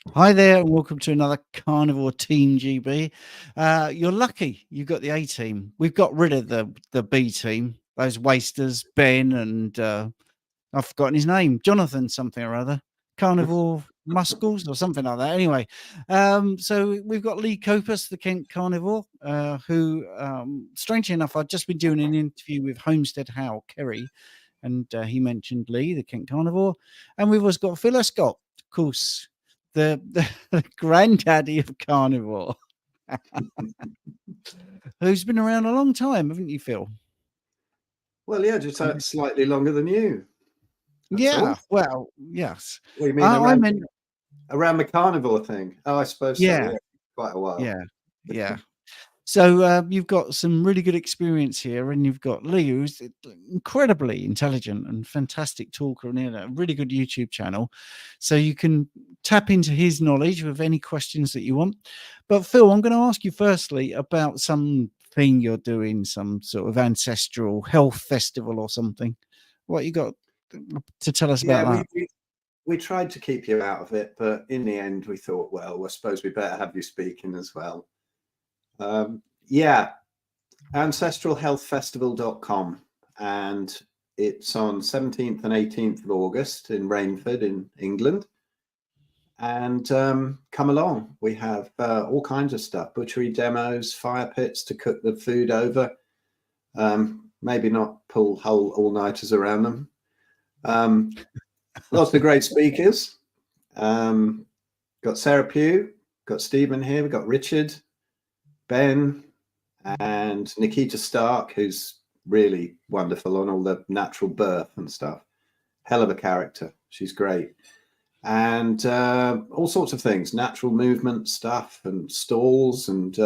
Hi there, and welcome to another Carnivore Team GB. You're lucky you got the A team. We've got rid of the B team, those wasters, Ben, and I've forgotten his name, Jonathan something or other, Carnivore Muscles or something like that. Anyway, so we've got Lee Copus, the Kent Carnivore, who, strangely enough, I've just been doing an interview with Homestead Howe Kerry, and he mentioned Lee, the Kent Carnivore, and we've also got Phil Escott, of course, the granddaddy of carnivore, who's been around a long time, haven't you, Phil? Well, yeah, just slightly longer than you. Yeah, well, yes. What do you mean around the carnivore thing? Oh, I suppose so. Yeah, quite a while. Yeah. So you've got some really good experience here, and you've got Lee, who's incredibly intelligent and fantastic talker, and a really good YouTube channel. So you can tap into his knowledge with any questions that you want. But Phil, I'm going to ask you firstly about something you're doing, some sort of ancestral health festival or something. What you got to tell us about that? We tried to keep you out of it, but in the end we thought, well, I suppose we better have you speaking as well. Yeah, ancestralhealthfestival.com, and it's on 17th and 18th of August in Rainford in England. And come along. We have all kinds of stuff, butchery demos, fire pits to cook the food over. Maybe not pull whole all-nighters around them. Lots of great speakers. Got Sarah Pugh, got Stephen here, we've got Richard, Ben, and Nikita Stark, who's really wonderful on all the natural birth and stuff. Hell of a character. She's great. And all sorts of things, natural movement stuff and stalls. And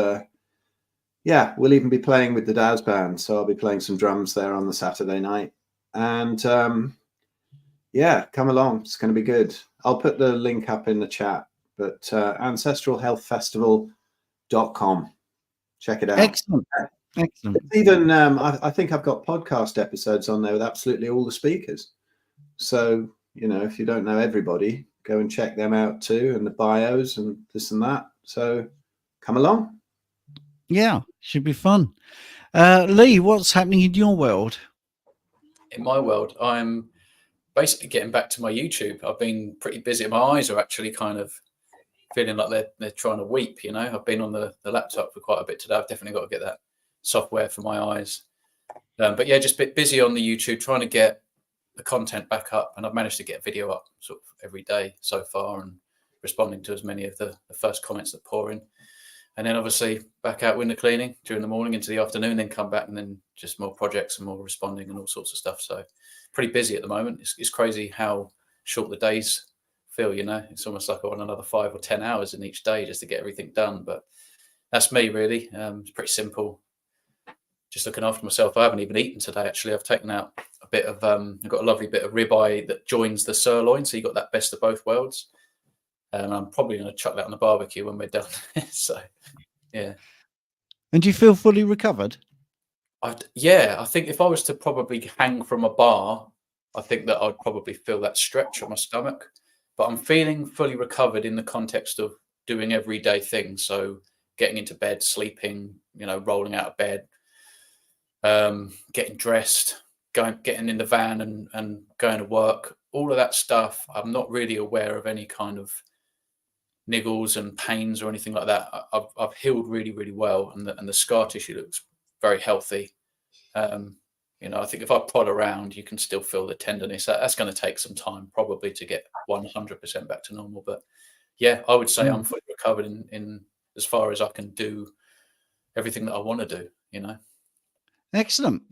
yeah, we'll even be playing with the Daz band. So I'll be playing some drums there on the Saturday night. And yeah, come along. It's going to be good. I'll put the link up in the chat, but ancestralhealthfestival.com. Check it out. Excellent. Even I think I've got podcast episodes on there with absolutely all the speakers. So, you know, if you don't know everybody, go and check them out too, and the bios and this and that. So come along. Yeah, should be fun. Lee, what's happening in your world? In my world, I'm basically getting back to my YouTube. I've been pretty busy. My eyes are actually kind of feeling like they're trying to weep, you know. I've been on the laptop for quite a bit today. I've definitely got to get that software for my eyes. But yeah, just a bit busy on the YouTube, trying to get the content back up. And I've managed to get a video up sort of every day so far, and responding to as many of the first comments that pour in. And then obviously back out window cleaning during the morning into the afternoon, then come back and then just more projects and more responding and all sorts of stuff. So pretty busy at the moment. It's crazy how short the days feel, you know. It's almost like I want another 5 or 10 hours in each day just to get everything done. But that's me, really. It's pretty simple. Just looking after myself. I haven't even eaten today, actually. I've taken out a bit of, I've got a lovely bit of ribeye that joins the sirloin. So you got that best of both worlds. And I'm probably going to chuck that on the barbecue when we're done. So, yeah. And do you feel fully recovered? Yeah, I think if I was to probably hang from a bar, I think that I'd probably feel that stretch on my stomach. But I'm feeling fully recovered in the context of doing everyday things. So getting into bed, sleeping, you know, rolling out of bed, getting dressed, getting in the van and going to work. All of that stuff, I'm not really aware of any kind of niggles and pains or anything like that. I've healed really, really well, and the scar tissue looks very healthy. You know, I think if I prod around, you can still feel the tenderness. That's going to take some time probably to get 100% back to normal. But yeah, I would say I'm fully recovered in as far as I can do everything that I want to do, you know. Excellent.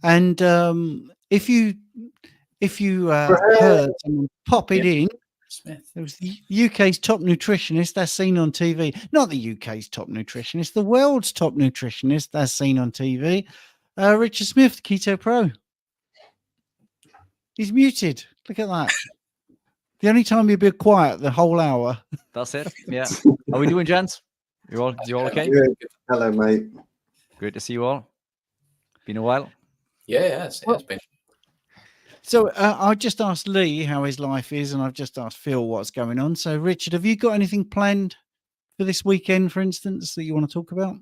And if you heard someone pop it in, Smith. it was the UK's top nutritionist as seen on TV. Not the UK's top nutritionist, the world's top nutritionist as seen on TV. Richard Smith, Keto Pro. He's muted. Look at that. The only time he'd be quiet the whole hour. That's it. Yeah. How we doing, gents? You all okay? Good. Hello, mate. Great to see you all. Been a while. Yeah, it's been. So I just asked Lee how his life is, and I've just asked Phil what's going on. So, Richard, have you got anything planned for this weekend, for instance, that you want to talk about?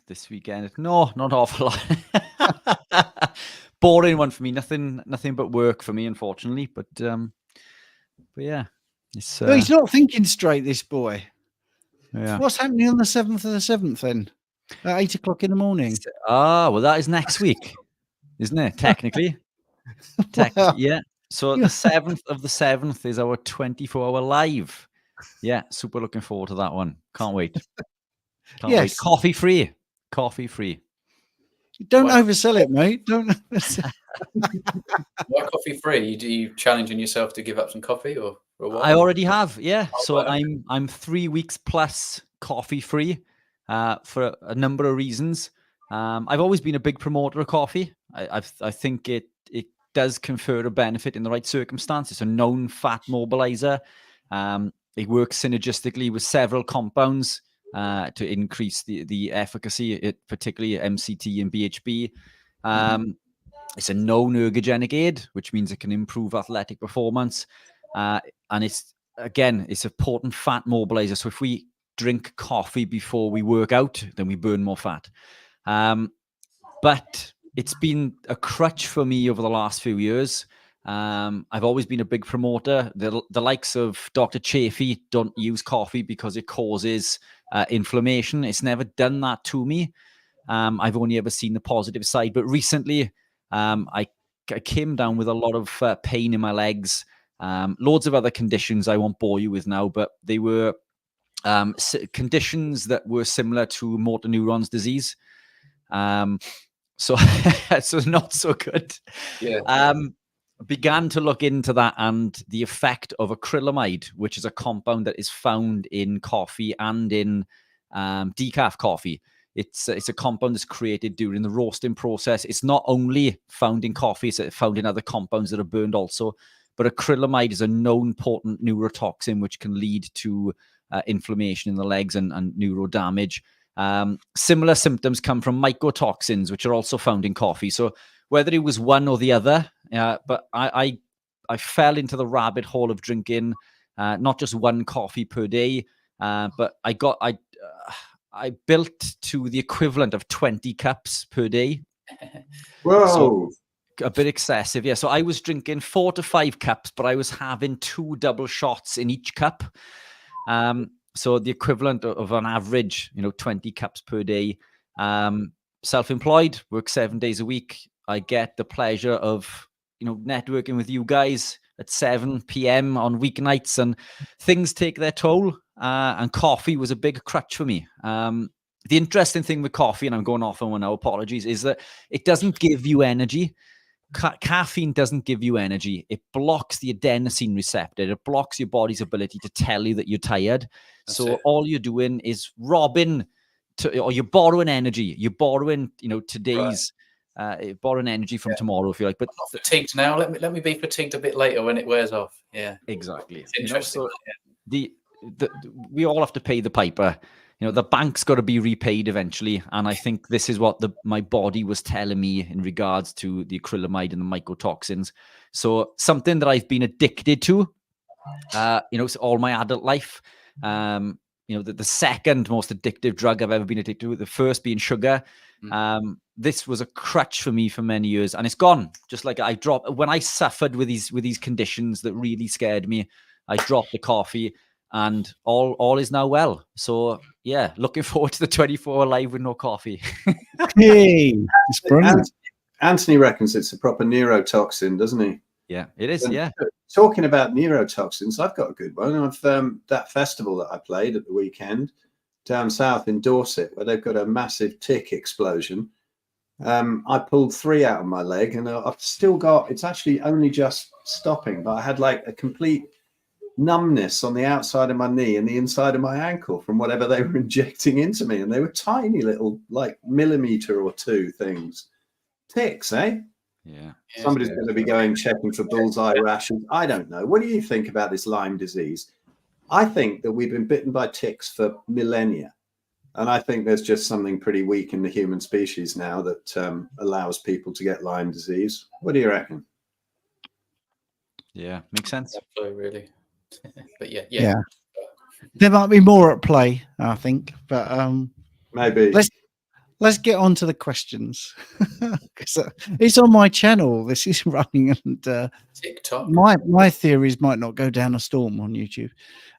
This weekend? No, not an awful lot. Boring one for me. Nothing but work for me, unfortunately. But yeah, it's No, he's not thinking straight, this boy. yeah. What's happening on the 7th of the 7th then? At 8 o'clock in the morning? Well, that is next week, isn't it? Technically. Well, Yeah. So the 7th of the 7th is our 24-hour live. Yeah, super looking forward to that one. Can't wait. Can't wait. yes. Coffee free. Coffee free. Don't Wow. oversell it, mate. Don't oversell. Why coffee free? Do you challenging yourself to give up some coffee or for a while? I already have, yeah. Oh, So wow. I'm 3 weeks plus coffee free for a number of reasons. I've always been a big promoter of coffee. I think it does confer a benefit in the right circumstances. It's a known fat mobilizer. It works synergistically with several compounds to increase the efficacy, particularly MCT and BHB. It's a known ergogenic aid, which means it can improve athletic performance. And it's a potent fat mobilizer. So if we drink coffee before we work out, then we burn more fat. But it's been a crutch for me over the last few years. I've always been a big promoter. The likes of Dr. Chafee don't use coffee because it causes inflammation. It's never done that to me. I've only ever seen the positive side. But recently, I came down with a lot of pain in my legs, loads of other conditions I won't bore you with now, but they were conditions that were similar to motor neurons disease. So not so good. Yeah. Began to look into that and the effect of acrylamide, which is a compound that is found in coffee and in decaf coffee. It's a compound that's created during the roasting process. It's not only found in coffee, it's found in other compounds that are burned also. But acrylamide is a known potent neurotoxin, which can lead to inflammation in the legs and neuro damage. Similar symptoms come from mycotoxins, which are also found in coffee. So whether it was one or the other, but I fell into the rabbit hole of drinking not just one coffee per day, but I built to the equivalent of 20 cups per day. Whoa. So a bit excessive. Yeah. So I was drinking 4 to 5 cups, but I was having 2 double shots in each cup. So the equivalent of an average, 20 cups per day. Self-employed, work 7 days a week. I get the pleasure of, networking with you guys at 7 p.m. on weeknights, and things take their toll. And coffee was a big crutch for me. The interesting thing with coffee, and I'm going off on one now, apologies, is that it doesn't give you energy. Caffeine doesn't give you energy. It blocks the adenosine receptor. It blocks your body's ability to tell you that you're tired. So all you're doing is robbing, or you're borrowing energy. You're borrowing, today's, borrowing energy from tomorrow, if you like. But I'm not fatigued now. Let me be fatigued a bit later when it wears off. Yeah, exactly. It's interesting. We all have to pay the piper. The bank's got to be repaid eventually. And I think this is what my body was telling me in regards to the acrylamide and the mycotoxins. So something that I've been addicted to, all my adult life. The second most addictive drug I've ever been addicted to, the first being sugar. This was a crutch for me for many years, and it's gone. Just like I dropped when I suffered with these conditions that really scared me, I dropped the coffee, and all is now well. So yeah, looking forward to the 24-hour live with no coffee. Hey, it's brilliant. Anthony reckons it's a proper neurotoxin, doesn't he? Yeah, it is. And yeah. Talking about neurotoxins, I've got a good one. I've that festival that I played at the weekend down south in Dorset, where they've got a massive tick explosion. I pulled 3 out of my leg, and I've still got. It's actually only just stopping, but I had like a complete numbness on the outside of my knee and the inside of my ankle from whatever they were injecting into me, and they were tiny little, like, millimeter or 2 things. Ticks, eh? Yeah. Somebody's going to be going checking for bullseye rashes. I don't know. What do you think about this Lyme disease? I think that we've been bitten by ticks for millennia. And I think there's just something pretty weak in the human species now that allows people to get Lyme disease. What do you reckon? Yeah, makes sense. So really, but Yeah. There might be more at play, I think, but Maybe. let's get on to the questions. 'Cause, it's on my channel. This is running, and TikTok. my theories might not go down a storm on YouTube.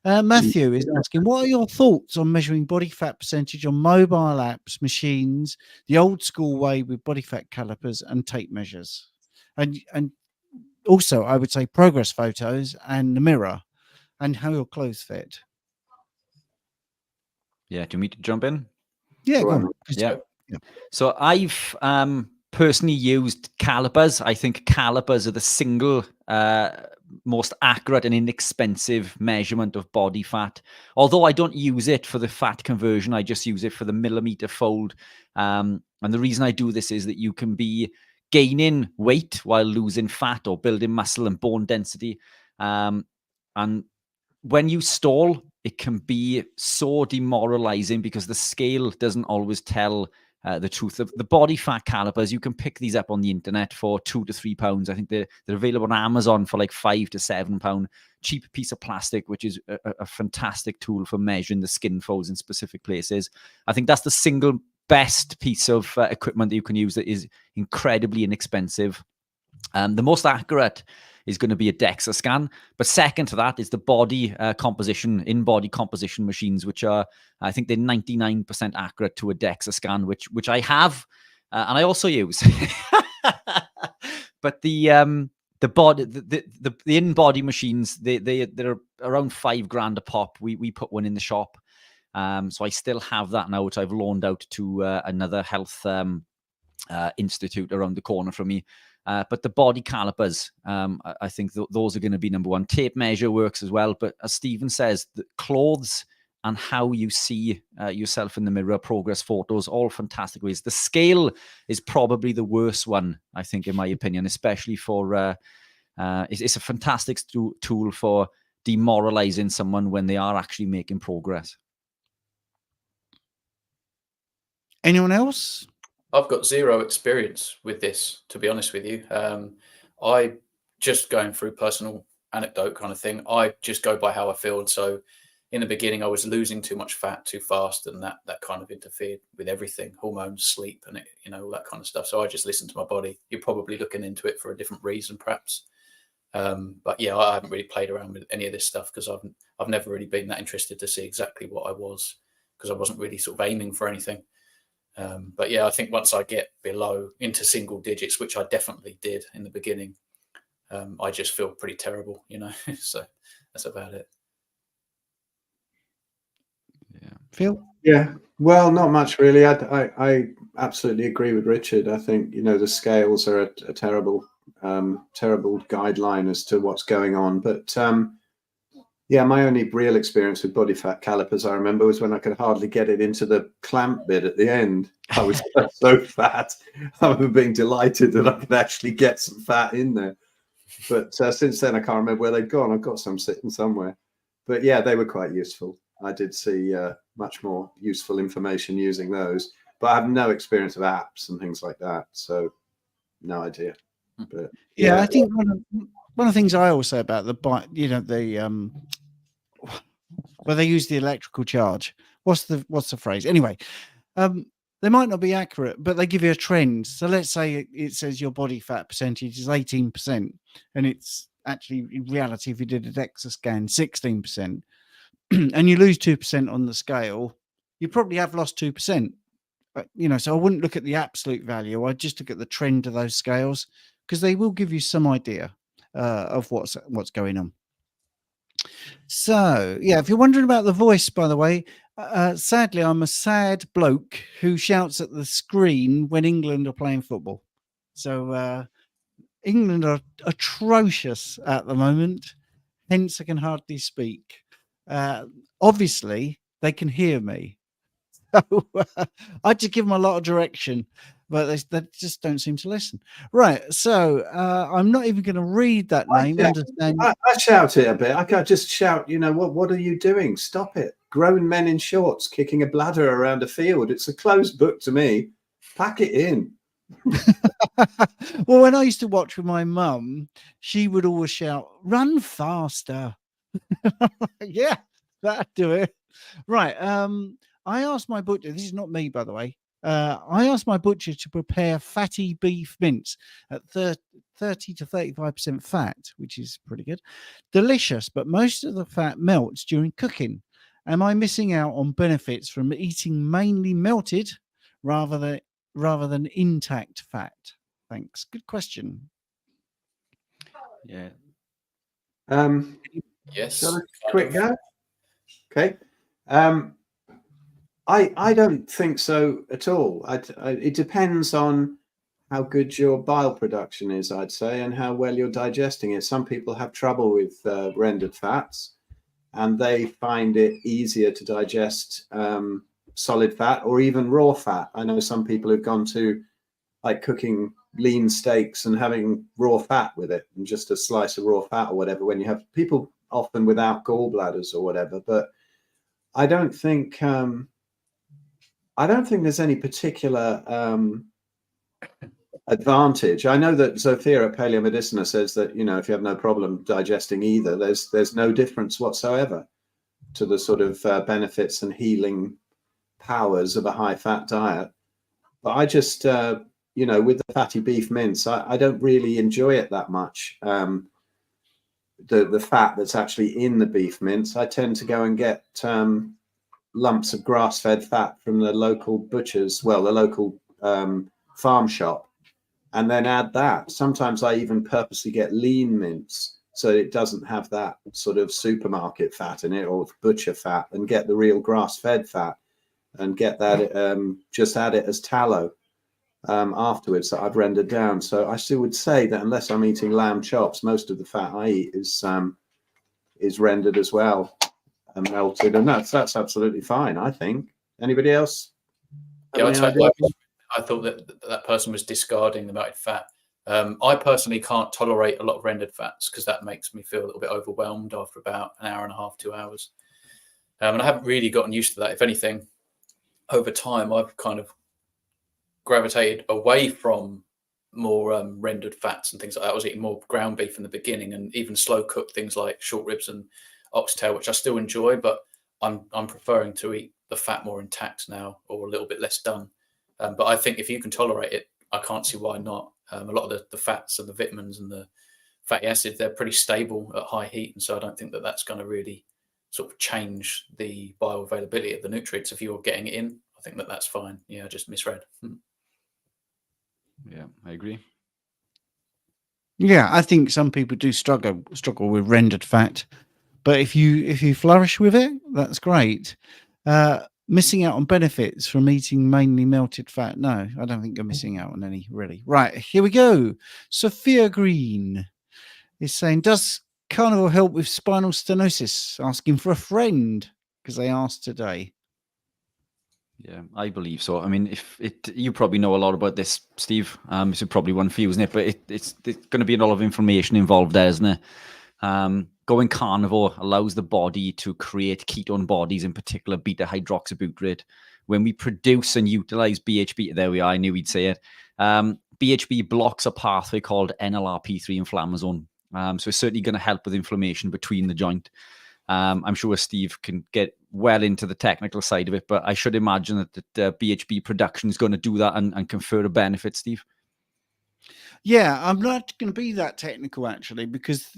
Matthew is asking, what are your thoughts on measuring body fat percentage on mobile apps, machines, the old school way with body fat calipers and tape measures, and also I would say progress photos and the mirror, and how your clothes fit. Yeah, do you want me to jump in? Yeah, Go go on. on. Yeah. Yeah. So I've personally used calipers. I think calipers are the single most accurate and inexpensive measurement of body fat. Although I don't use it for the fat conversion, I just use it for the millimeter fold. And the reason I do this is that you can be gaining weight while losing fat or building muscle and bone density. And when you stall, it can be so demoralizing because the scale doesn't always tell the truth. The body fat calipers, you can pick these up on the internet for £2 to £3. I think they're available on Amazon for like £5 to £7. Cheap piece of plastic, which is a fantastic tool for measuring the skin folds in specific places. I think that's the single best piece of equipment that you can use that is incredibly inexpensive. The most accurate is going to be a DEXA scan, but second to that is the body composition, in-body composition machines, which are, I think they're 99% accurate to a DEXA scan, which I have and I also use. But the in-body machines, they're around £5,000 a pop. We put one in the shop, so I still have that now, which I've loaned out to another health institute around the corner from me. But the body calipers, I think those are going to be number one. Tape measure works as well. But as Stephen says, the clothes and how you see yourself in the mirror, progress photos, all fantastic ways. The scale is probably the worst one, I think, in my opinion, especially for, it's a fantastic tool for demoralizing someone when they are actually making progress. Anyone else? I've got zero experience with this, to be honest with you. I just going through personal anecdote kind of thing. I just go by how I feel. And so in the beginning, I was losing too much fat too fast, and that kind of interfered with everything, hormones, sleep, and all that kind of stuff. So I just listened to my body. You're probably looking into it for a different reason, perhaps. But yeah, I haven't really played around with any of this stuff because I've never really been that interested to see exactly what I was, because I wasn't really sort of aiming for anything. But yeah, I think once I get below into single digits, which I definitely did in the beginning, I just feel pretty terrible, so that's about it. Yeah. Phil? Yeah, well, not much really. I absolutely agree with Richard. I think, the scales are a terrible guideline as to what's going on. But yeah, my only real experience with body fat calipers, I remember, was when I could hardly get it into the clamp bit at the end. I was so fat. I remember being delighted that I could actually get some fat in there. But since then, I can't remember where they've gone. I've got some sitting somewhere. But yeah, they were quite useful. I did see much more useful information using those. But I have no experience of apps and things like that. So no idea. But yeah, I think one of the things I always say about where they use the electrical charge. What's the phrase? Anyway, they might not be accurate, but they give you a trend. So let's say it says your body fat percentage is 18%, and it's actually in reality, if you did a DEXA scan, 16%, and you lose 2% on the scale, you probably have lost 2%. So I wouldn't look at the absolute value. I'd just look at the trend of those scales, because they will give you some idea of what's going on. So, yeah, if you're wondering about the voice, by the way, sadly, I'm a sad bloke who shouts at the screen when England are playing football. So England are atrocious at the moment, hence I can hardly speak. Obviously, they can hear me. So I just give them a lot of direction, but they just don't seem to listen. Right, so I'm not even going to read that name. I shout it a bit. I can't just shout, what are you doing? Stop it. Grown men in shorts kicking a bladder around a field. It's a closed book to me. Pack it in. Well, when I used to watch with my mum, she would always shout, "Run faster." Yeah, that'd do it. Right. I asked my butcher, this is not me, by the way. I asked my butcher to prepare fatty beef mince at 30 to 35% fat, which is pretty good. Delicious, but most of the fat melts during cooking. Am I missing out on benefits from eating mainly melted rather than intact fat? Thanks. Good question. Yeah. Yes. Shall I kind quick of. go? Okay. I don't think so at all. It depends on how good your bile production is, I'd say, and how well you're digesting it. Some people have trouble with rendered fats, and they find it easier to digest solid fat or even raw fat. I know some people who've gone to like cooking lean steaks and having raw fat with it, and just a slice of raw fat or whatever, when you have people often without gallbladders or whatever. But I don't think there's any particular advantage. I know that Zofia at Paleomedicina says that, you know, if you have no problem digesting either, there's no difference whatsoever to the sort of benefits and healing powers of a high fat diet. But I just you know, with the fatty beef mince, I don't really enjoy it that much. The fat that's actually in the beef mince, I tend to go and get lumps of grass-fed fat from the local butchers, well, the local farm shop, and then add that. Sometimes I even purposely get lean mince so it doesn't have that sort of supermarket fat in it or butcher fat, and get the real grass-fed fat and get that, just add it as tallow afterwards that I've rendered down. So I still would say that unless I'm eating lamb chops, most of the fat I eat is rendered as well and melted, and that's absolutely fine, I think. Anybody else? Yeah, I thought that person was discarding the melted fat. I personally can't tolerate a lot of rendered fats because that makes me feel a little bit overwhelmed after about an hour and a half, 2 hours. And I haven't really gotten used to that. If anything, over time, I've kind of gravitated away from more rendered fats and things like that. I was eating more ground beef in the beginning, and even slow cooked things like short ribs and oxtail, which I still enjoy, but I'm preferring to eat the fat more intact now, or a little bit less done. But I think if you can tolerate it, I can't see why not. A lot of the fats and the vitamins and the fatty acids, they're pretty stable at high heat, and so I don't think that that's going to really sort of change the bioavailability of the nutrients if you're getting it in. I think that that's fine. Yeah, I just misread. Yeah, I agree. Yeah, I think some people do struggle with rendered fat, but if you flourish with it, that's great. Missing out on benefits from eating mainly melted fat? No, I don't think you're missing out on any, really. Right, here we go. Sophia Green is saying, does carnivore help with spinal stenosis? Asking for a friend because they asked today. Yeah, I believe so. I mean, you probably know a lot about this, Steve. This is probably one for you, isn't it? But it's going to be a lot of information involved there, isn't it? Going carnivore allows the body to create ketone bodies, in particular beta hydroxybutyrate. When we produce and utilize BHB, there we are, I knew he'd say it. BHB blocks a pathway called NLRP3 inflammasome. So it's certainly going to help with inflammation between the joint. I'm sure Steve can get well into the technical side of it, but I should imagine that BHB production is going to do that and confer a benefit, Steve. Yeah, I'm not going to be that technical, actually, because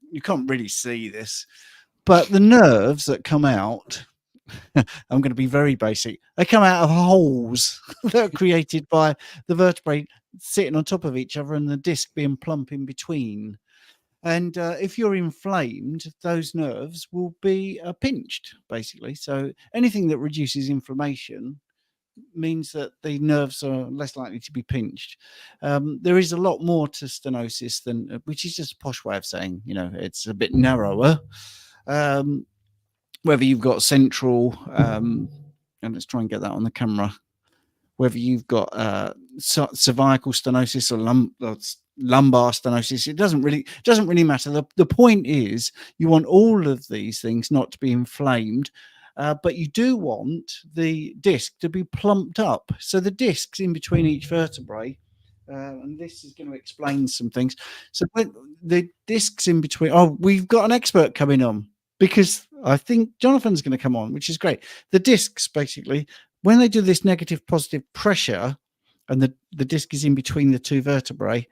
you can't really see this, but the nerves that come out, I'm going to be very basic, they come out of holes that are created by the vertebrae sitting on top of each other and the disc being plump in between. And if you're inflamed, those nerves will be pinched, basically. So anything that reduces inflammation means that the nerves are less likely to be pinched. There is a lot more to stenosis than, which is just a posh way of saying, you know, it's a bit narrower. Whether you've got central, and let's try and get that on the camera, whether you've got cervical stenosis or lumbar stenosis, it doesn't really matter. The point is you want all of these things not to be inflamed, but you do want the disc to be plumped up. So the discs in between each vertebrae, and this is going to explain some things. So when the discs in between, we've got an expert coming on, because I think Jonathan's going to come on, which is great. The discs, basically, when they do this negative positive pressure, and the disc is in between the two vertebrae,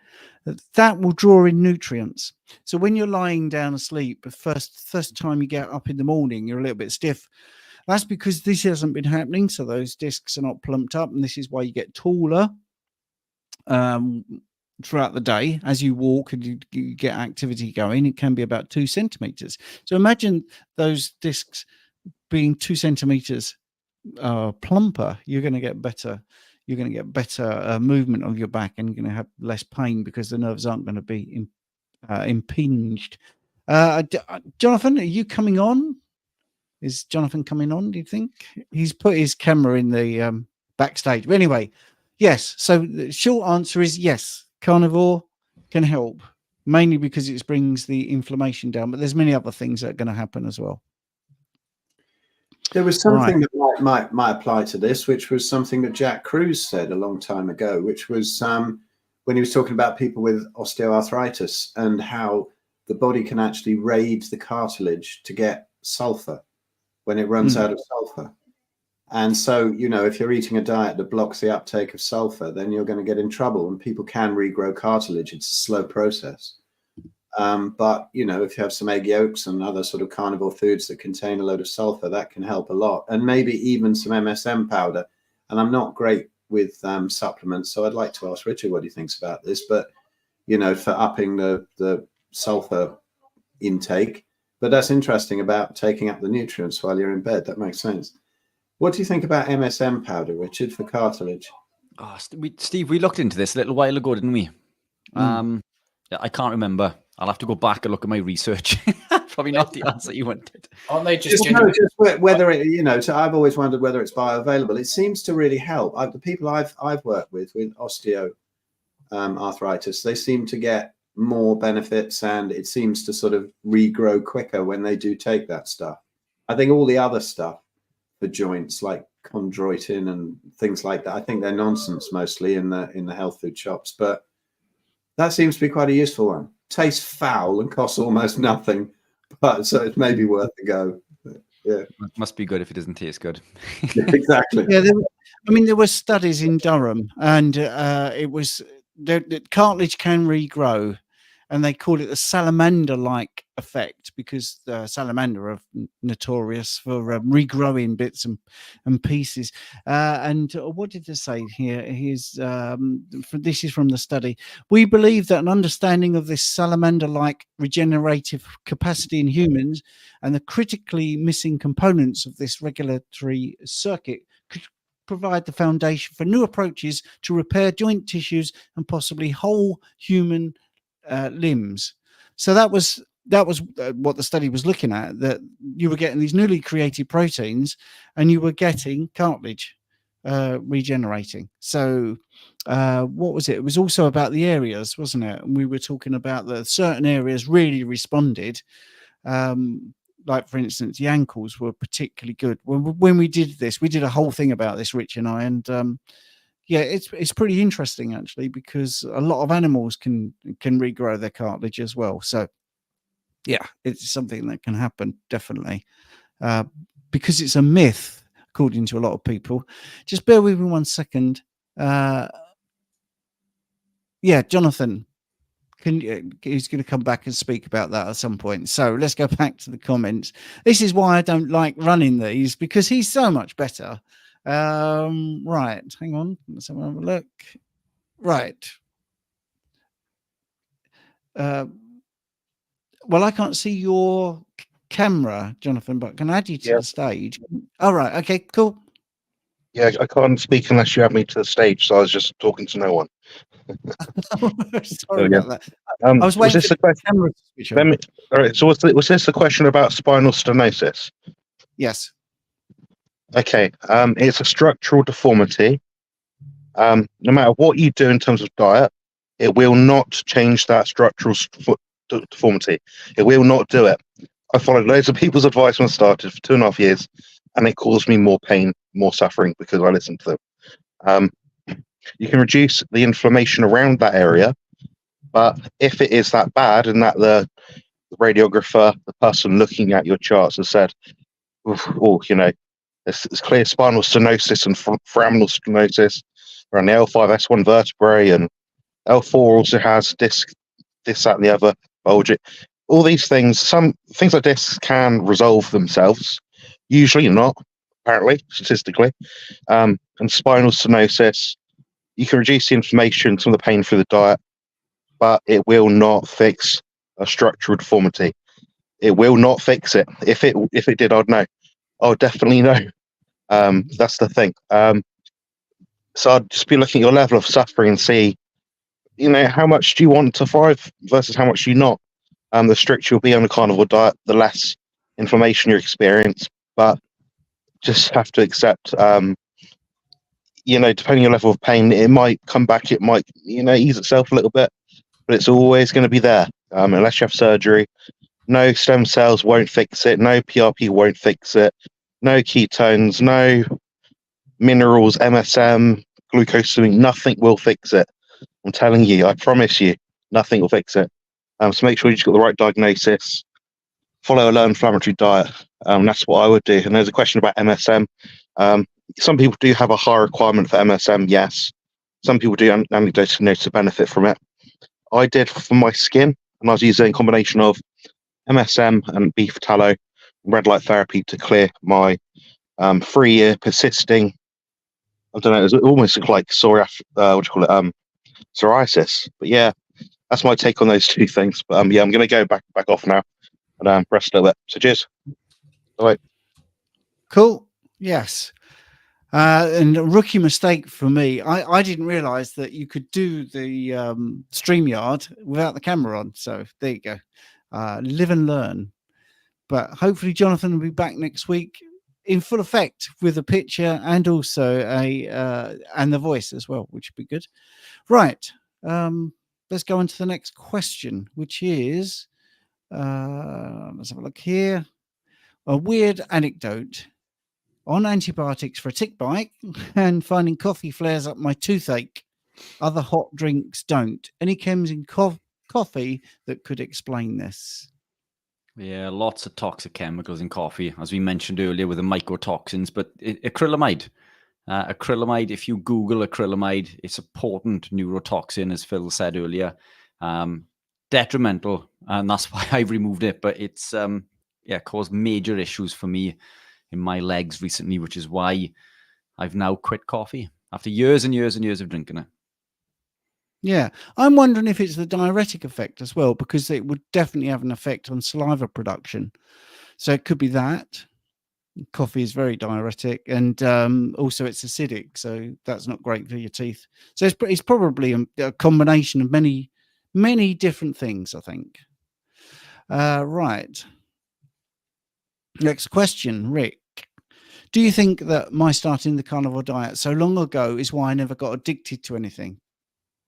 that will draw in nutrients. So when you're lying down asleep, the first time you get up in the morning, you're a little bit stiff. That's because this hasn't been happening. So those discs are not plumped up, and this is why you get taller throughout the day as you walk and you get activity going. It can be about 2 centimeters. So imagine those discs being 2 centimeters plumper. You're going to get better. You're going to get better movement of your back, and you're going to have less pain because the nerves aren't going to be impinged. Jonathan, are you coming on? Is Jonathan coming on, do you think? He's put his camera in the backstage. But anyway, yes. So the short answer is yes. Carnivore can help, mainly because it brings the inflammation down. But there's many other things that are going to happen as well. There was something that might apply to this, which was something that Jack Kruse said a long time ago, which was when he was talking about people with osteoarthritis and how the body can actually raid the cartilage to get sulfur when it runs out of sulfur. And so, you know, if you're eating a diet that blocks the uptake of sulfur, then you're going to get in trouble, and people can regrow cartilage. It's a slow process. But, you know, if you have some egg yolks and other sort of carnivore foods that contain a load of sulfur, that can help a lot. And maybe even some MSM powder. And I'm not great with supplements, so I'd like to ask Richard what he thinks about this. But, you know, for upping the sulfur intake. But that's interesting about taking up the nutrients while you're in bed. That makes sense. What do you think about MSM powder, Richard, for cartilage? Oh, Steve, we looked into this a little while ago, didn't we? I can't remember. I'll have to go back and look at my research. Probably not the answer you wanted. Aren't they just whether it, you know? So I've always wondered whether it's bioavailable. It seems to really help. The people I've worked with osteo arthritis, they seem to get more benefits, and it seems to sort of regrow quicker when they do take that stuff. I think all the other stuff for joints like chondroitin and things like that, I think they're nonsense mostly in the health food shops, but that seems to be quite a useful one. Tastes foul and costs almost nothing, but so it may be worth a go. But, yeah, it must be good if it doesn't taste good. Exactly. Yeah, there were studies in Durham, and it was that cartilage can regrow, and they call it the salamander-like effect, because the salamander are notorious for regrowing bits and pieces. And what did they say here? This is from the study. We believe that an understanding of this salamander-like regenerative capacity in humans and the critically missing components of this regulatory circuit could provide the foundation for new approaches to repair joint tissues and possibly whole human limbs. So that was what the study was looking at, that you were getting these newly created proteins and you were getting cartilage regenerating. So what was it? It was also about the areas, wasn't it? And we were talking about that certain areas really responded. Like, for instance, the ankles were particularly good. When we did this, we did a whole thing about this, Rich and I, and yeah, it's pretty interesting actually, because a lot of animals can regrow their cartilage as well. So yeah, it's something that can happen, definitely, because it's a myth according to a lot of people. Just bear with me 1 second. Yeah, Jonathan, he's going to come back and speak about that at some point. So let's go back to the comments. This is why I don't like running these, because he's so much better. Right, hang on, let's have a look. Right. Well, I can't see your camera, Jonathan, but can I add you to the stage? All right, okay, cool. Yeah, I can't speak unless you add me to the stage, so I was just talking to no one. Sorry about that. I was waiting for the camera to switch on. All right, so was this the question about spinal stenosis? Yes. Okay, it's a structural deformity. No matter what you do in terms of diet, it will not change that structural deformity. It will not do it. I followed loads of people's advice when I started for 2.5 years, and it caused me more pain, more suffering because I listened to them. You can reduce the inflammation around that area, but if it is that bad and that the radiographer, the person looking at your charts, has said, oh, you know, it's clear spinal stenosis and foraminal stenosis around the L5S1 vertebrae, and L4 also has disc, this, that, and the other, bulge. All these things, some things like this can resolve themselves. Usually not, apparently, statistically. And spinal stenosis, you can reduce the inflammation, some of the pain through the diet, but it will not fix a structural deformity. It will not fix it. If it did, I'd know. I'd definitely know. That's the thing. So I'd just be looking at your level of suffering and see, you know, how much do you want to thrive versus how much do you not. The stricter you'll be on the carnivore diet, the less inflammation you experience. But just have to accept, you know, depending on your level of pain, it might come back, it might, you know, ease itself a little bit, but it's always going to be there, unless you have surgery. No stem cells won't fix it. No PRP won't fix it. No ketones, no minerals, MSM, glucosamine, nothing will fix it. I'm telling you, I promise you, nothing will fix it. So make sure you've got the right diagnosis, follow a low inflammatory diet. That's what I would do. And there's a question about MSM. Some people do have a high requirement for MSM, yes. Some people do anecdotally notice a benefit from it. I did for my skin, and I was using a combination of MSM and beef tallow and red light therapy to clear my 3-year persisting, I don't know, it was almost like psoriasis. But yeah, that's my take on those two things. But yeah, I'm going to go back off now and rest a little bit. So cheers. All right. Cool. Yes. And a rookie mistake for me. I didn't realize that you could do the StreamYard without the camera on. So there you go. Live and learn. But hopefully Jonathan will be back next week in full effect with a picture and also and the voice as well, which would be good. Right. Let's go on to the next question, which is, let's have a look here. A weird anecdote on antibiotics for a tick bite and finding coffee flares up my toothache. Other hot drinks don't. Any chems in coffee that could explain this? Yeah, lots of toxic chemicals in coffee, as we mentioned earlier with the mycotoxins, but acrylamide. Acrylamide, if you Google acrylamide, it's a potent neurotoxin, as Phil said earlier. Detrimental, and that's why I removed it, but it's caused major issues for me in my legs recently, which is why I've now quit coffee after years and years and years of drinking it. Yeah, I'm wondering if it's the diuretic effect as well, because it would definitely have an effect on saliva production. So it could be that. Coffee is very diuretic, and also it's acidic, so that's not great for your teeth. So it's probably a combination of many, many different things, I think. Right. Next question, Rick. Do you think that my starting the carnivore diet so long ago is why I never got addicted to anything?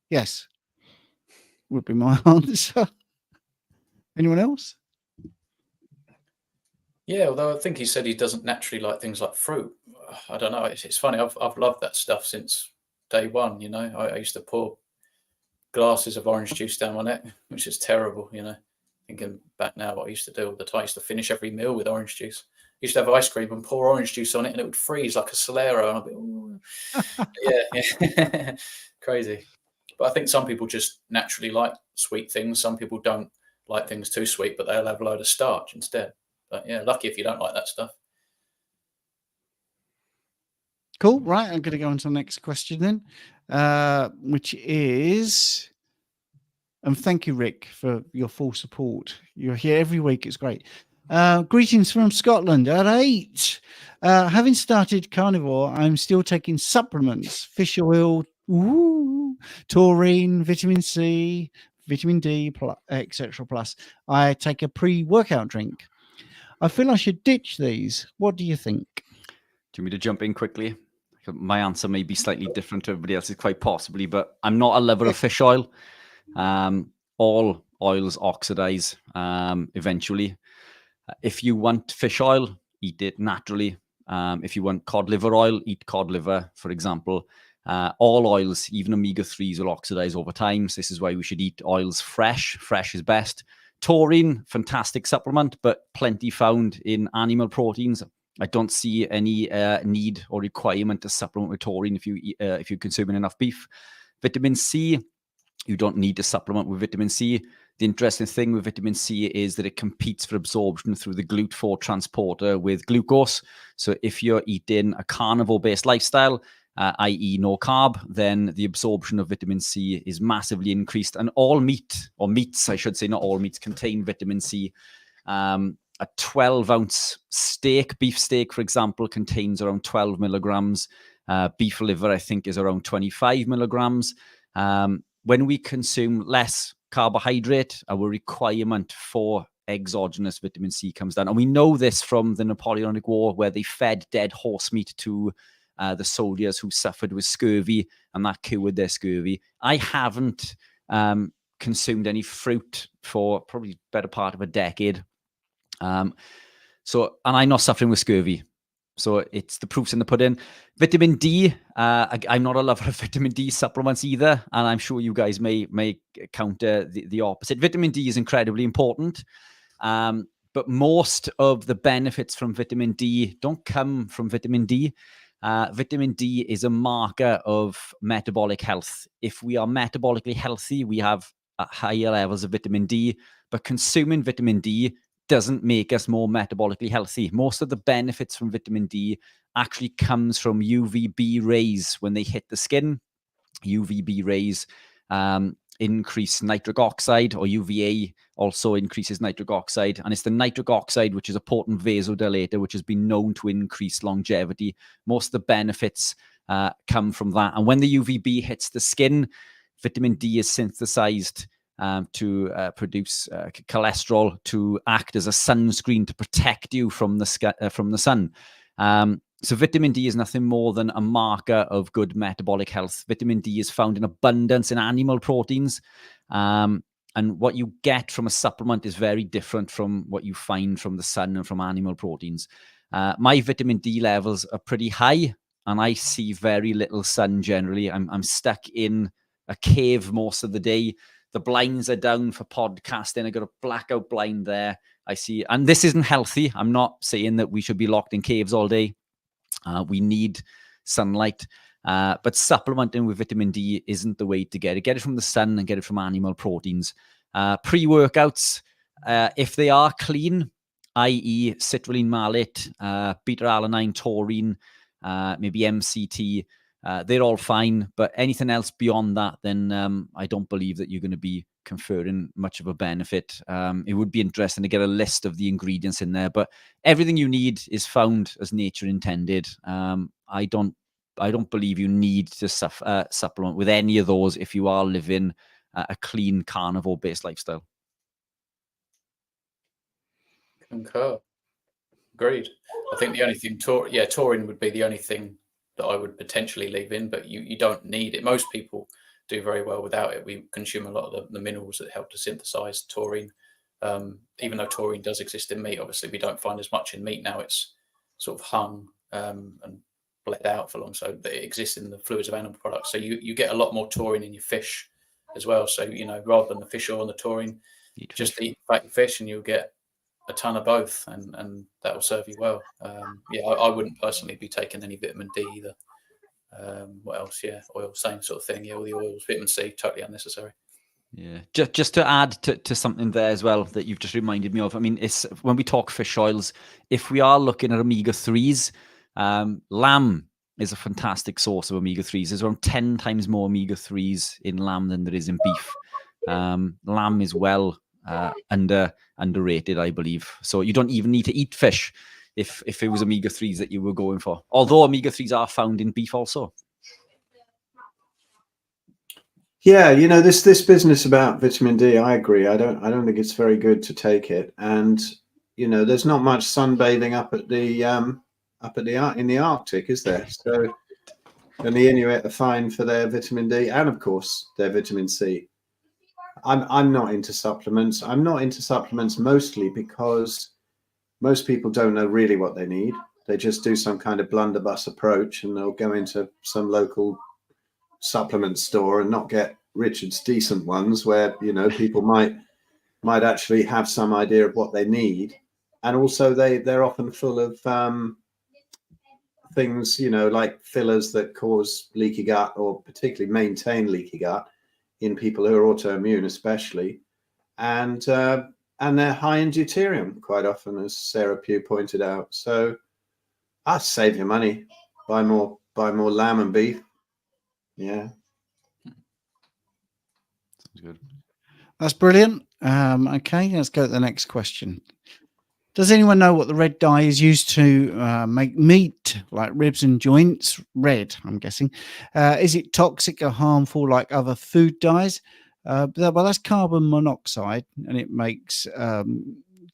Yes, would be my answer. Anyone else? Yeah, although I think he said he doesn't naturally like things like fruit. I don't know. It's funny. I've loved that stuff since day one. You know, I used to pour glasses of orange juice down my neck, which is terrible. You know, thinking back now, what I used to do all the time. I used to finish every meal with orange juice. I used to have ice cream and pour orange juice on it, and it would freeze like a Solero. And I'd be, yeah, crazy. But I think some people just naturally like sweet things. Some people don't like things too sweet, but they'll have a load of starch instead. But yeah, lucky if you don't like that stuff. Cool. Right. I'm going to go on to the next question then, which is, and thank you, Rick, for your full support. You're here every week. It's great. Greetings from Scotland at 8. Having started carnivore, I'm still taking supplements, fish oil, taurine, vitamin C, vitamin D, etc. Plus. I take a pre-workout drink. I feel I should ditch these. What do you think? Do you want me to jump in quickly? My answer may be slightly different to everybody else's, quite possibly, but I'm not a lover of fish oil. All oils oxidize eventually. If you want fish oil, eat it naturally. If you want cod liver oil, eat cod liver, for example. All oils, even omega-3s, will oxidize over time. So this is why we should eat oils fresh. Fresh is best. Taurine, fantastic supplement, but plenty found in animal proteins. I don't see any need or requirement to supplement with taurine if you're consuming enough beef. Vitamin C, you don't need to supplement with vitamin C. The interesting thing with vitamin C is that it competes for absorption through the GLUT4 transporter with glucose. So if you're eating a carnivore-based lifestyle, i.e. no carb, then the absorption of vitamin C is massively increased. And all meat, or meats, I should say, not all meats, contain vitamin C. A 12-ounce steak, beef steak, for example, contains around 12 milligrams. Beef liver, I think, is around 25 milligrams. When we consume less carbohydrate, our requirement for exogenous vitamin C comes down. And we know this from the Napoleonic War, where they fed dead horse meat to the soldiers who suffered with scurvy, and that cured their scurvy. I haven't consumed any fruit for probably the better part of a decade. And I'm not suffering with scurvy. So it's the proof's in the pudding. Vitamin D, I'm not a lover of vitamin D supplements either, and I'm sure you guys may counter the opposite. Vitamin D is incredibly important, but most of the benefits from vitamin D don't come from vitamin D. Vitamin D is a marker of metabolic health. If we are metabolically healthy, we have higher levels of vitamin D, but consuming vitamin D doesn't make us more metabolically healthy. Most of the benefits from vitamin D actually comes from UVB rays when they hit the skin. UVB rays increase nitric oxide, or UVA also increases nitric oxide. And it's the nitric oxide which is a potent vasodilator, which has been known to increase longevity. Most of the benefits come from that. And when the UVB hits the skin, vitamin D is synthesized to produce cholesterol to act as a sunscreen to protect you from the sun. So vitamin D is nothing more than a marker of good metabolic health. Vitamin D is found in abundance in animal proteins. And what you get from a supplement is very different from what you find from the sun and from animal proteins. My vitamin D levels are pretty high, and I see very little sun generally. I'm stuck in a cave most of the day. The blinds are down for podcasting. I got a blackout blind there. I see, and this isn't healthy. I'm not saying that we should be locked in caves all day. We need sunlight, but supplementing with vitamin D isn't the way to get it. Get it from the sun and get it from animal proteins. Pre-workouts, if they are clean, i.e. citrulline malate, beta-alanine, taurine, maybe MCT, they're all fine, but anything else beyond that, then I don't believe that you're going to be conferring much of a benefit. It would be interesting to get a list of the ingredients in there, but everything you need is found as nature intended. I don't believe you need to supplement with any of those if you are living a clean carnivore-based lifestyle. Concur. Agreed. I think the only thing, taurine would be the only thing that I would potentially leave in, but you don't need it. Most people do very well without it. We consume a lot of the minerals that help to synthesize taurine. Even though taurine does exist in meat, obviously we don't find as much in meat now. It's sort of hung and bled out for long, so that it exists in the fluids of animal products. So you get a lot more taurine in your fish as well. So, rather than the fish oil and the taurine, just eat fatty fish and you'll get a ton of both, and that will serve you well. I wouldn't personally be taking any vitamin D either. What else? Oil, same sort of thing. All the oils, vitamin C, totally unnecessary. Yeah, just to add to something there as well that you've just reminded me of. I mean, it's when we talk fish oils, if we are looking at omega-3s, lamb is a fantastic source of omega-3s. There's around 10 times more omega-3s in lamb than there is in beef. Lamb is well underrated, I believe. So you don't even need to eat fish if it was omega-3s that you were going for. Although omega-3s are found in beef also. Yeah, this business about vitamin D, I agree. I don't think it's very good to take it. And there's not much sunbathing up in the Arctic, is there? So, and the Inuit are fine for their vitamin D and of course their vitamin C. I'm not into supplements. I'm not into supplements mostly because most people don't know really what they need. They just do some kind of blunderbuss approach, and they'll go into some local supplement store and not get Richard's decent ones, where people might actually have some idea of what they need. And also they're often full of things, like fillers that cause leaky gut, or particularly maintain leaky gut in people who are autoimmune, especially. And they're high in deuterium quite often, as Sarah Pugh pointed out. So I'd save your money, buy more lamb and beef. Yeah. Sounds good. That's brilliant. Okay, let's go to the next question. Does anyone know what the red dye is used to make meat, like ribs and joints, red, I'm guessing? Is it toxic or harmful like other food dyes? Well, that's carbon monoxide, and it makes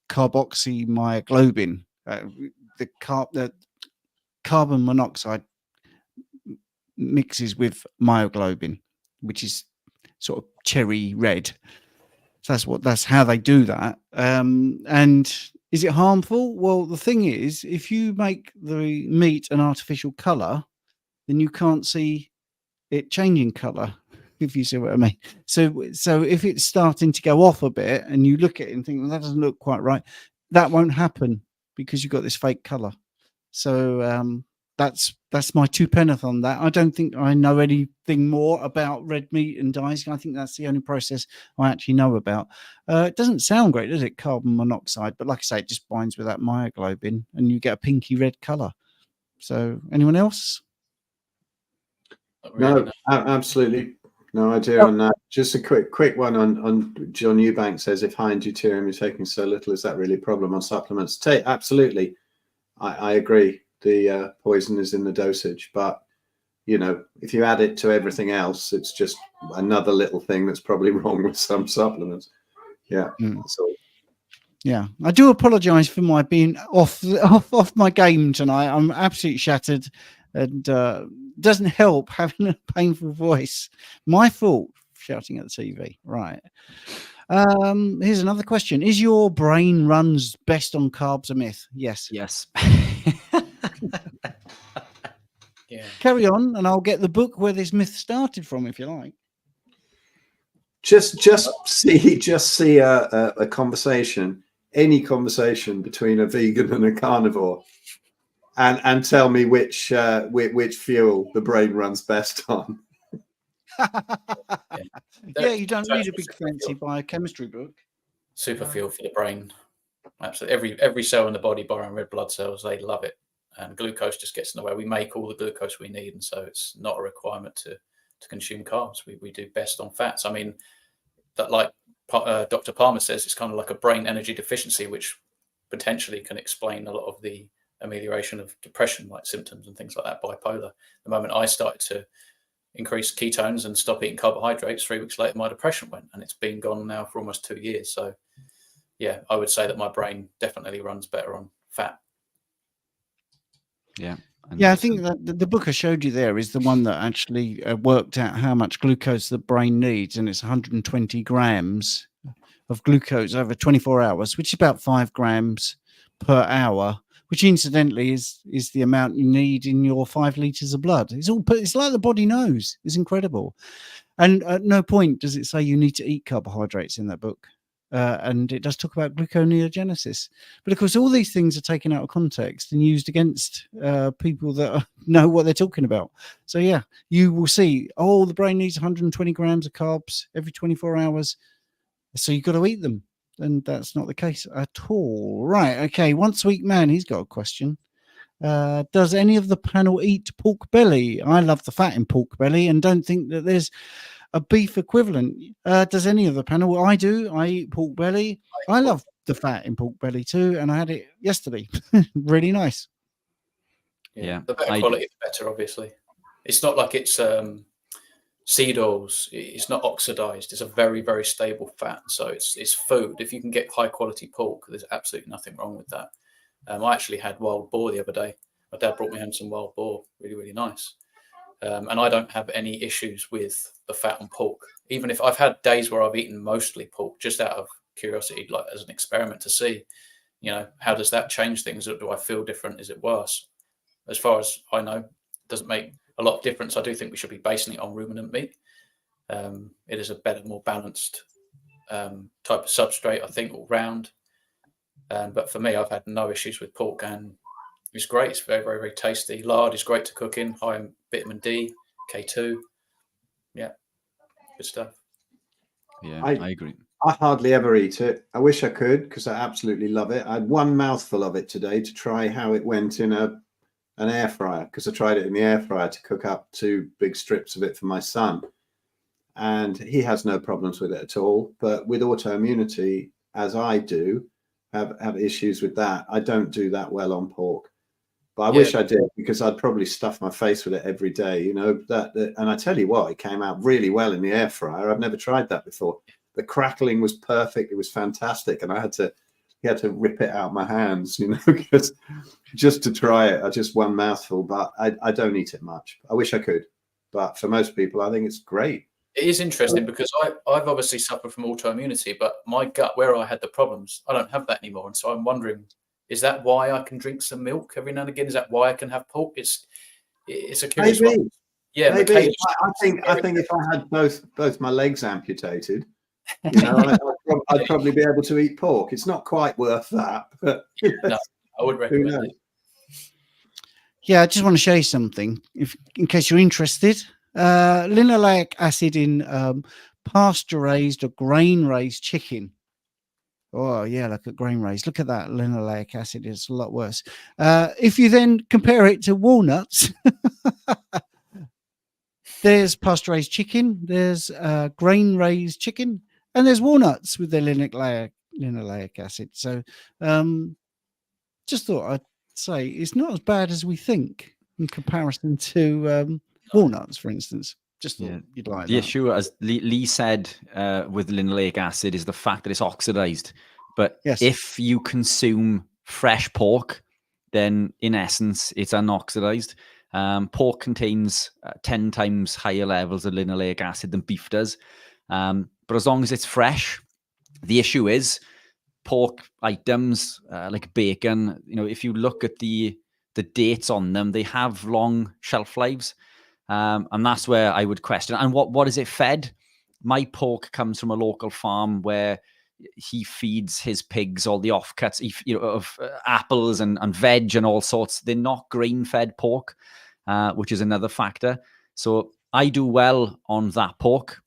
carboxymyoglobin. The carbon monoxide mixes with myoglobin, which is sort of cherry red. So that's how they do that. And is it harmful? Well, the thing is, if you make the meat an artificial color, then you can't see it changing color, if you see what I mean. So if it's starting to go off a bit and you look at it and think, well, that doesn't look quite right, that won't happen because you've got this fake color. So that's my 2 penneth on that. I don't think I know anything more about red meat and dyes. I think that's the only process I actually know about. It doesn't sound great, does it? Carbon monoxide, but like I say, it just binds with that myoglobin, and you get a pinky red color. So, anyone else? No, absolutely no idea on that. Just a quick one on John Eubank says, if high in deuterium you're taking so little, is that really a problem on supplements? Absolutely. I agree. The poison is in the dosage, but if you add it to everything else, it's just another little thing that's probably wrong with some supplements. Yeah. That's all. Yeah, I do apologise for my being off my game tonight. I'm absolutely shattered, and doesn't help having a painful voice. My fault, shouting at the TV. Right. Here's another question: is your brain runs best on carbs a myth? Yes. Yes. Yeah. Carry on, and I'll get the book where this myth started from, if you like. Just see a conversation, any conversation between a vegan and a carnivore, and tell me which fuel the brain runs best on. Yeah, you don't need a big fancy biochemistry book. Super fuel for the brain. Absolutely. Every cell in the body, barring red blood cells, they love it. And glucose just gets in the way. We make all the glucose we need, and so it's not a requirement to consume carbs. We do best on fats. I mean, that, like Dr. Palmer says, it's kind of like a brain energy deficiency, which potentially can explain a lot of the amelioration of depression, like symptoms and things like that, bipolar. The moment I started to increase ketones and stop eating carbohydrates, 3 weeks later, my depression went, and it's been gone now for almost 2 years. So, yeah, I would say that my brain definitely runs better on fat. Yeah. Yeah, I think that the book I showed you there is the one that actually worked out how much glucose the brain needs, and it's 120 grams of glucose over 24 hours, which is about 5 grams per hour, which incidentally is the amount you need in your 5 liters of blood. It's like the body knows. It's incredible. And at no point does it say you need to eat carbohydrates in that book. And it does talk about gluconeogenesis. But of course, all these things are taken out of context and used against people that know what they're talking about. So, yeah, you will see, the brain needs 120 grams of carbs every 24 hours. So you've got to eat them. And that's not the case at all. Right. Okay. Once a week man, he's got a question. Does any of the panel eat pork belly? I love the fat in pork belly and don't think that there's a beef equivalent. Does any of the panel? I do. I eat pork belly. I love the fat in pork belly too, and I had it yesterday. Really nice. Yeah. The better quality, the better, obviously. It's not like it's seed oils. It's not oxidized. It's a very, very stable fat. So it's food. If you can get high quality pork, there's absolutely nothing wrong with that. I actually had wild boar the other day. My dad brought me home some wild boar. Really, really nice. And I don't have any issues with the fat on pork. Even if I've had days where I've eaten mostly pork, just out of curiosity, like as an experiment to see, you know, how does that change things? Do I feel different? Is it worse? As far as I know, it doesn't make a lot of difference. I do think we should be basing it on ruminant meat. It is a better, more balanced type of substrate, I think, all round. But for me, I've had no issues with pork, and it's great. It's very, very, very tasty. Lard is great to cook in, high in vitamin D, K2. Yeah, good stuff. Yeah, I agree. I hardly ever eat it. I wish I could, because I absolutely love it. I had one mouthful of it today to try how it went in an air fryer, because I tried it in the air fryer to cook up 2 big strips of it for my son. And he has no problems with it at all. But with autoimmunity, as I do, have issues with that. I don't do that well on pork. But I wish I did, because I'd probably stuff my face with it every day, you know. And I tell you what, it came out really well in the air fryer. I've never tried that before. The crackling was perfect. It was fantastic, and I had to rip it out my hands, you know, because just to try it. I just one mouthful, but I don't eat it much. I wish I could, but for most people, I think it's great. It is interesting because I've obviously suffered from autoimmunity, but my gut, where I had the problems, I don't have that anymore, and so I'm wondering, is that why I can drink some milk every now and again? Is that why I can have pork? It's a curious one. Yeah, maybe. I think if I had both my legs amputated, you know, I'd probably be able to eat pork. It's not quite worth that, but no, I would recommend it. Yeah, I just want to show you something, in case you're interested. Linoleic acid in pasture-raised or grain-raised chicken. Oh, yeah, look at grain raised. Look at that. Linoleic acid is a lot worse. If you then compare it to walnuts, there's pasture-raised chicken, there's grain-raised chicken, and there's walnuts with their linoleic acid. So just thought I'd say it's not as bad as we think in comparison to walnuts, for instance. Just thought you'd like the that. issue, as Lee said, with linoleic acid is the fact that it's oxidized. But if you consume fresh pork, then in essence, it's unoxidized. Pork contains 10 times higher levels of linoleic acid than beef does. But as long as it's fresh, the issue is pork items like bacon, you know, if you look at the dates on them, they have long shelf lives. And that's where I would question. And what is it fed? My pork comes from a local farm where he feeds his pigs all the offcuts, of apples and veg and all sorts. They're not grain-fed pork, which is another factor. So I do well on that pork.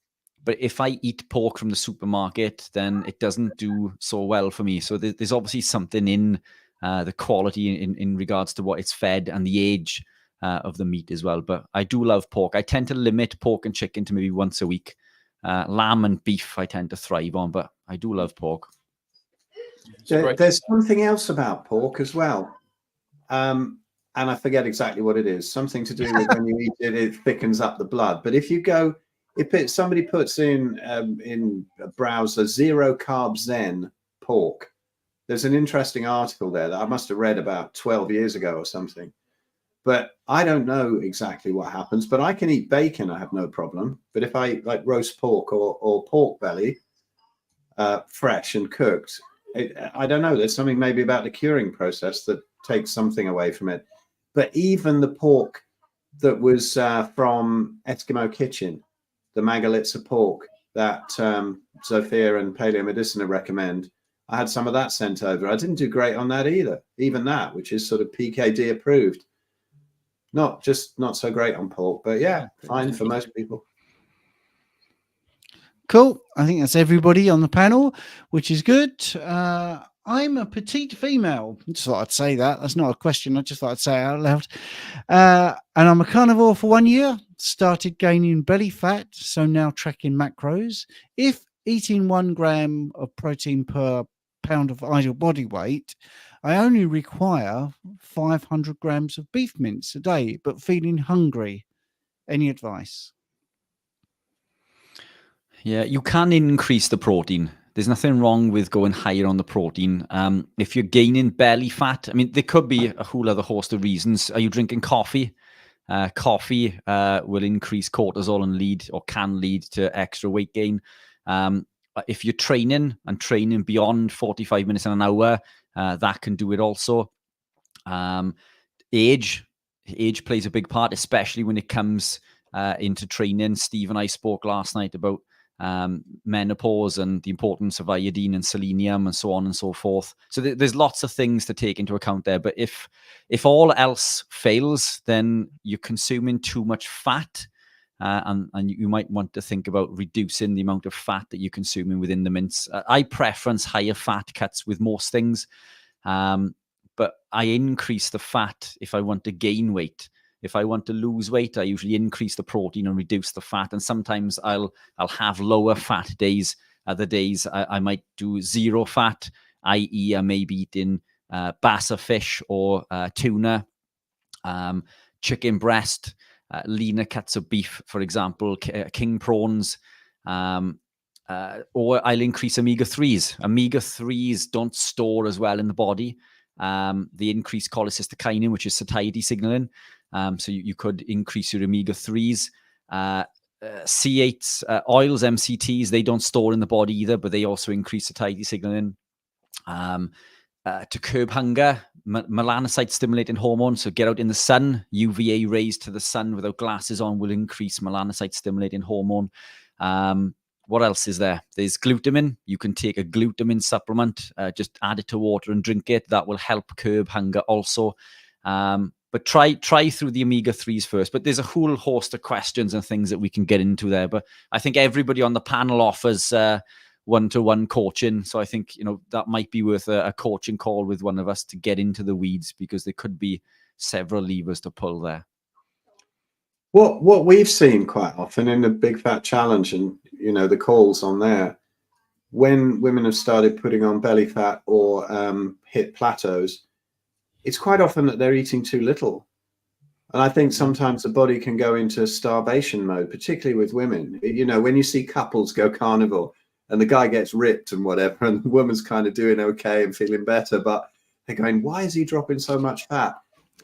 But if I eat pork from the supermarket, then it doesn't do so well for me. So there's obviously something in the quality in regards to what it's fed and the age of the meat as well. But I do love pork. I tend to limit pork and chicken to maybe once a week. Lamb and beef I tend to thrive on, but I do love pork. There's something else about pork as well. And I forget exactly what it is. Something to do with when you eat it, it thickens up the blood. But if you go, somebody puts in a browser 0 carb Zen pork, there's an interesting article there that I must have read about 12 years ago or something. But I don't know exactly what happens, but I can eat bacon. I have no problem. But if I like roast pork or pork belly, fresh and cooked, I don't know. There's something maybe about the curing process that takes something away from it. But even the pork that was from Eskimo Kitchen, the Magalitsa pork that Zofia and Paleomedicina recommend, I had some of that sent over. I didn't do great on that either. Even that, which is sort of PKD approved. Not so great on pork, but yeah, fine for most people. Cool. I think that's everybody on the panel, which is good. I'm a petite female. Just thought I'd say that. That's not a question. I just thought I'd say it out loud. And I'm a carnivore for 1 year. Started gaining belly fat, so now tracking macros. If eating 1 gram of protein per pound of ideal body weight, I only require 500 grams of beef mince a day, but feeling hungry. Any advice? Yeah, you can increase the protein. There's nothing wrong with going higher on the protein. If you're gaining belly fat, I mean, there could be a whole other host of reasons. Are you drinking coffee? Coffee will increase cortisol and can lead to extra weight gain. If you're training beyond 45 minutes and an hour, that can do it also. Age plays a big part, especially when it comes into training. Steve and I spoke last night about menopause and the importance of iodine and selenium and so on and so forth. So there's lots of things to take into account there. But if all else fails, then you're consuming too much fat, and you might want to think about reducing the amount of fat that you're consuming within the mince. I preference higher fat cuts with most things, but I increase the fat if I want to gain weight. If I want to lose weight, I usually increase the protein and reduce the fat. And sometimes I'll have lower fat days. Other days I might do zero fat, i.e. I may be eating bassa fish or tuna, chicken breast, leaner cuts of beef, for example, king prawns, or I'll increase omega-3s. Omega-3s don't store as well in the body. They increase cholecystokinin, which is satiety signaling. So you could increase your omega-3s. C8 oils, MCTs, they don't store in the body either, but they also increase satiety signaling. To curb hunger, melanocyte stimulating hormone. So get out in the sun. UVA rays to the sun without glasses on will increase melanocyte stimulating hormone. What else is there? There's glutamine. You can take a glutamine supplement, just add it to water and drink it. That will help curb hunger also. But try through the omega-3s first. But there's a whole host of questions and things that we can get into there. But I think everybody on the panel offers one-to-one coaching. So I think, that might be worth a coaching call with one of us to get into the weeds, because there could be several levers to pull there. What we've seen quite often in the Big Fat Challenge and, the calls on there, when women have started putting on belly fat or hit plateaus, it's quite often that they're eating too little. And I think sometimes the body can go into starvation mode, particularly with women. When you see couples go carnivore and the guy gets ripped and whatever, and the woman's kind of doing okay and feeling better, but they're going, why is he dropping so much fat?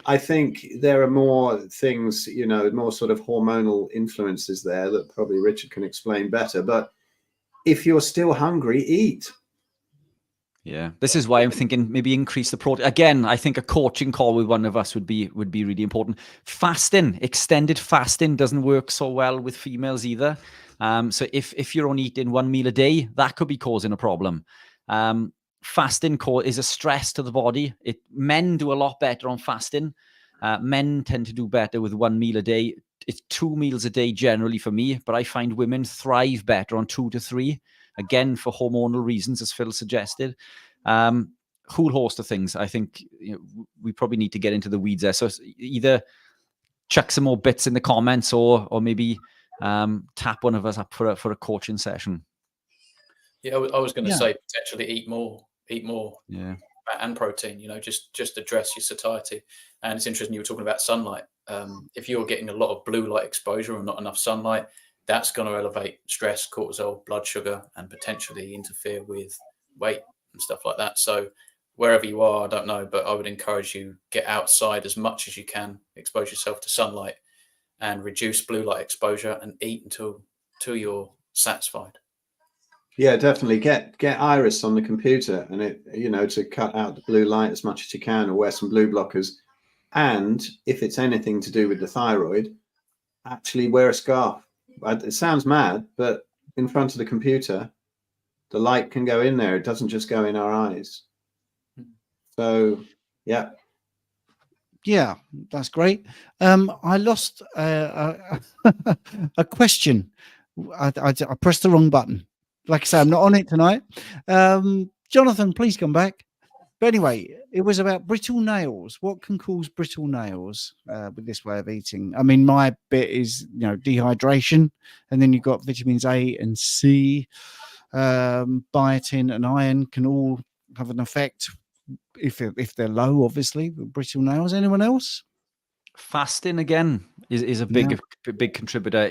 I think there are more things, more sort of hormonal influences there that probably Richard can explain better. But if you're still hungry, eat. Yeah, this is why I'm thinking maybe increase the protein. Again, I think a coaching call with one of us would be really important. Fasting, extended fasting doesn't work so well with females either. So if you're only eating one meal a day, that could be causing a problem. Fasting is a stress to the body. Men do a lot better on fasting. Men tend to do better with one meal a day. It's 2 meals a day generally for me, but I find women thrive better on 2 to 3. Again, for hormonal reasons, as Phil suggested. Whole host of things. I think we probably need to get into the weeds there. So either chuck some more bits in the comments, or maybe tap one of us up for a coaching session. Yeah, I was going to say potentially eat more. Yeah. Fat and protein. Just address your satiety. And it's interesting you were talking about sunlight. If you're getting a lot of blue light exposure or not enough sunlight, that's going to elevate stress, cortisol, blood sugar, and potentially interfere with weight and stuff like that. So wherever you are, I don't know, but I would encourage you get outside as much as you can, expose yourself to sunlight and reduce blue light exposure, and eat until you're satisfied. Yeah, definitely get Iris on the computer and to cut out the blue light as much as you can, or wear some blue blockers. And if it's anything to do with the thyroid, actually wear a scarf. It sounds mad, but in front of the computer, the light can go in there. It doesn't just go in our eyes. So, yeah. Yeah, that's great. I lost a question. I pressed the wrong button. Like I say, I'm not on it tonight. Jonathan, please come back. But anyway, it was about brittle nails. What can cause brittle nails with this way of eating? I mean, my bit is, dehydration, and then you've got vitamins A and C, biotin and iron can all have an effect if they're low, obviously, with brittle nails. Anyone else? Fasting again is a big contributor.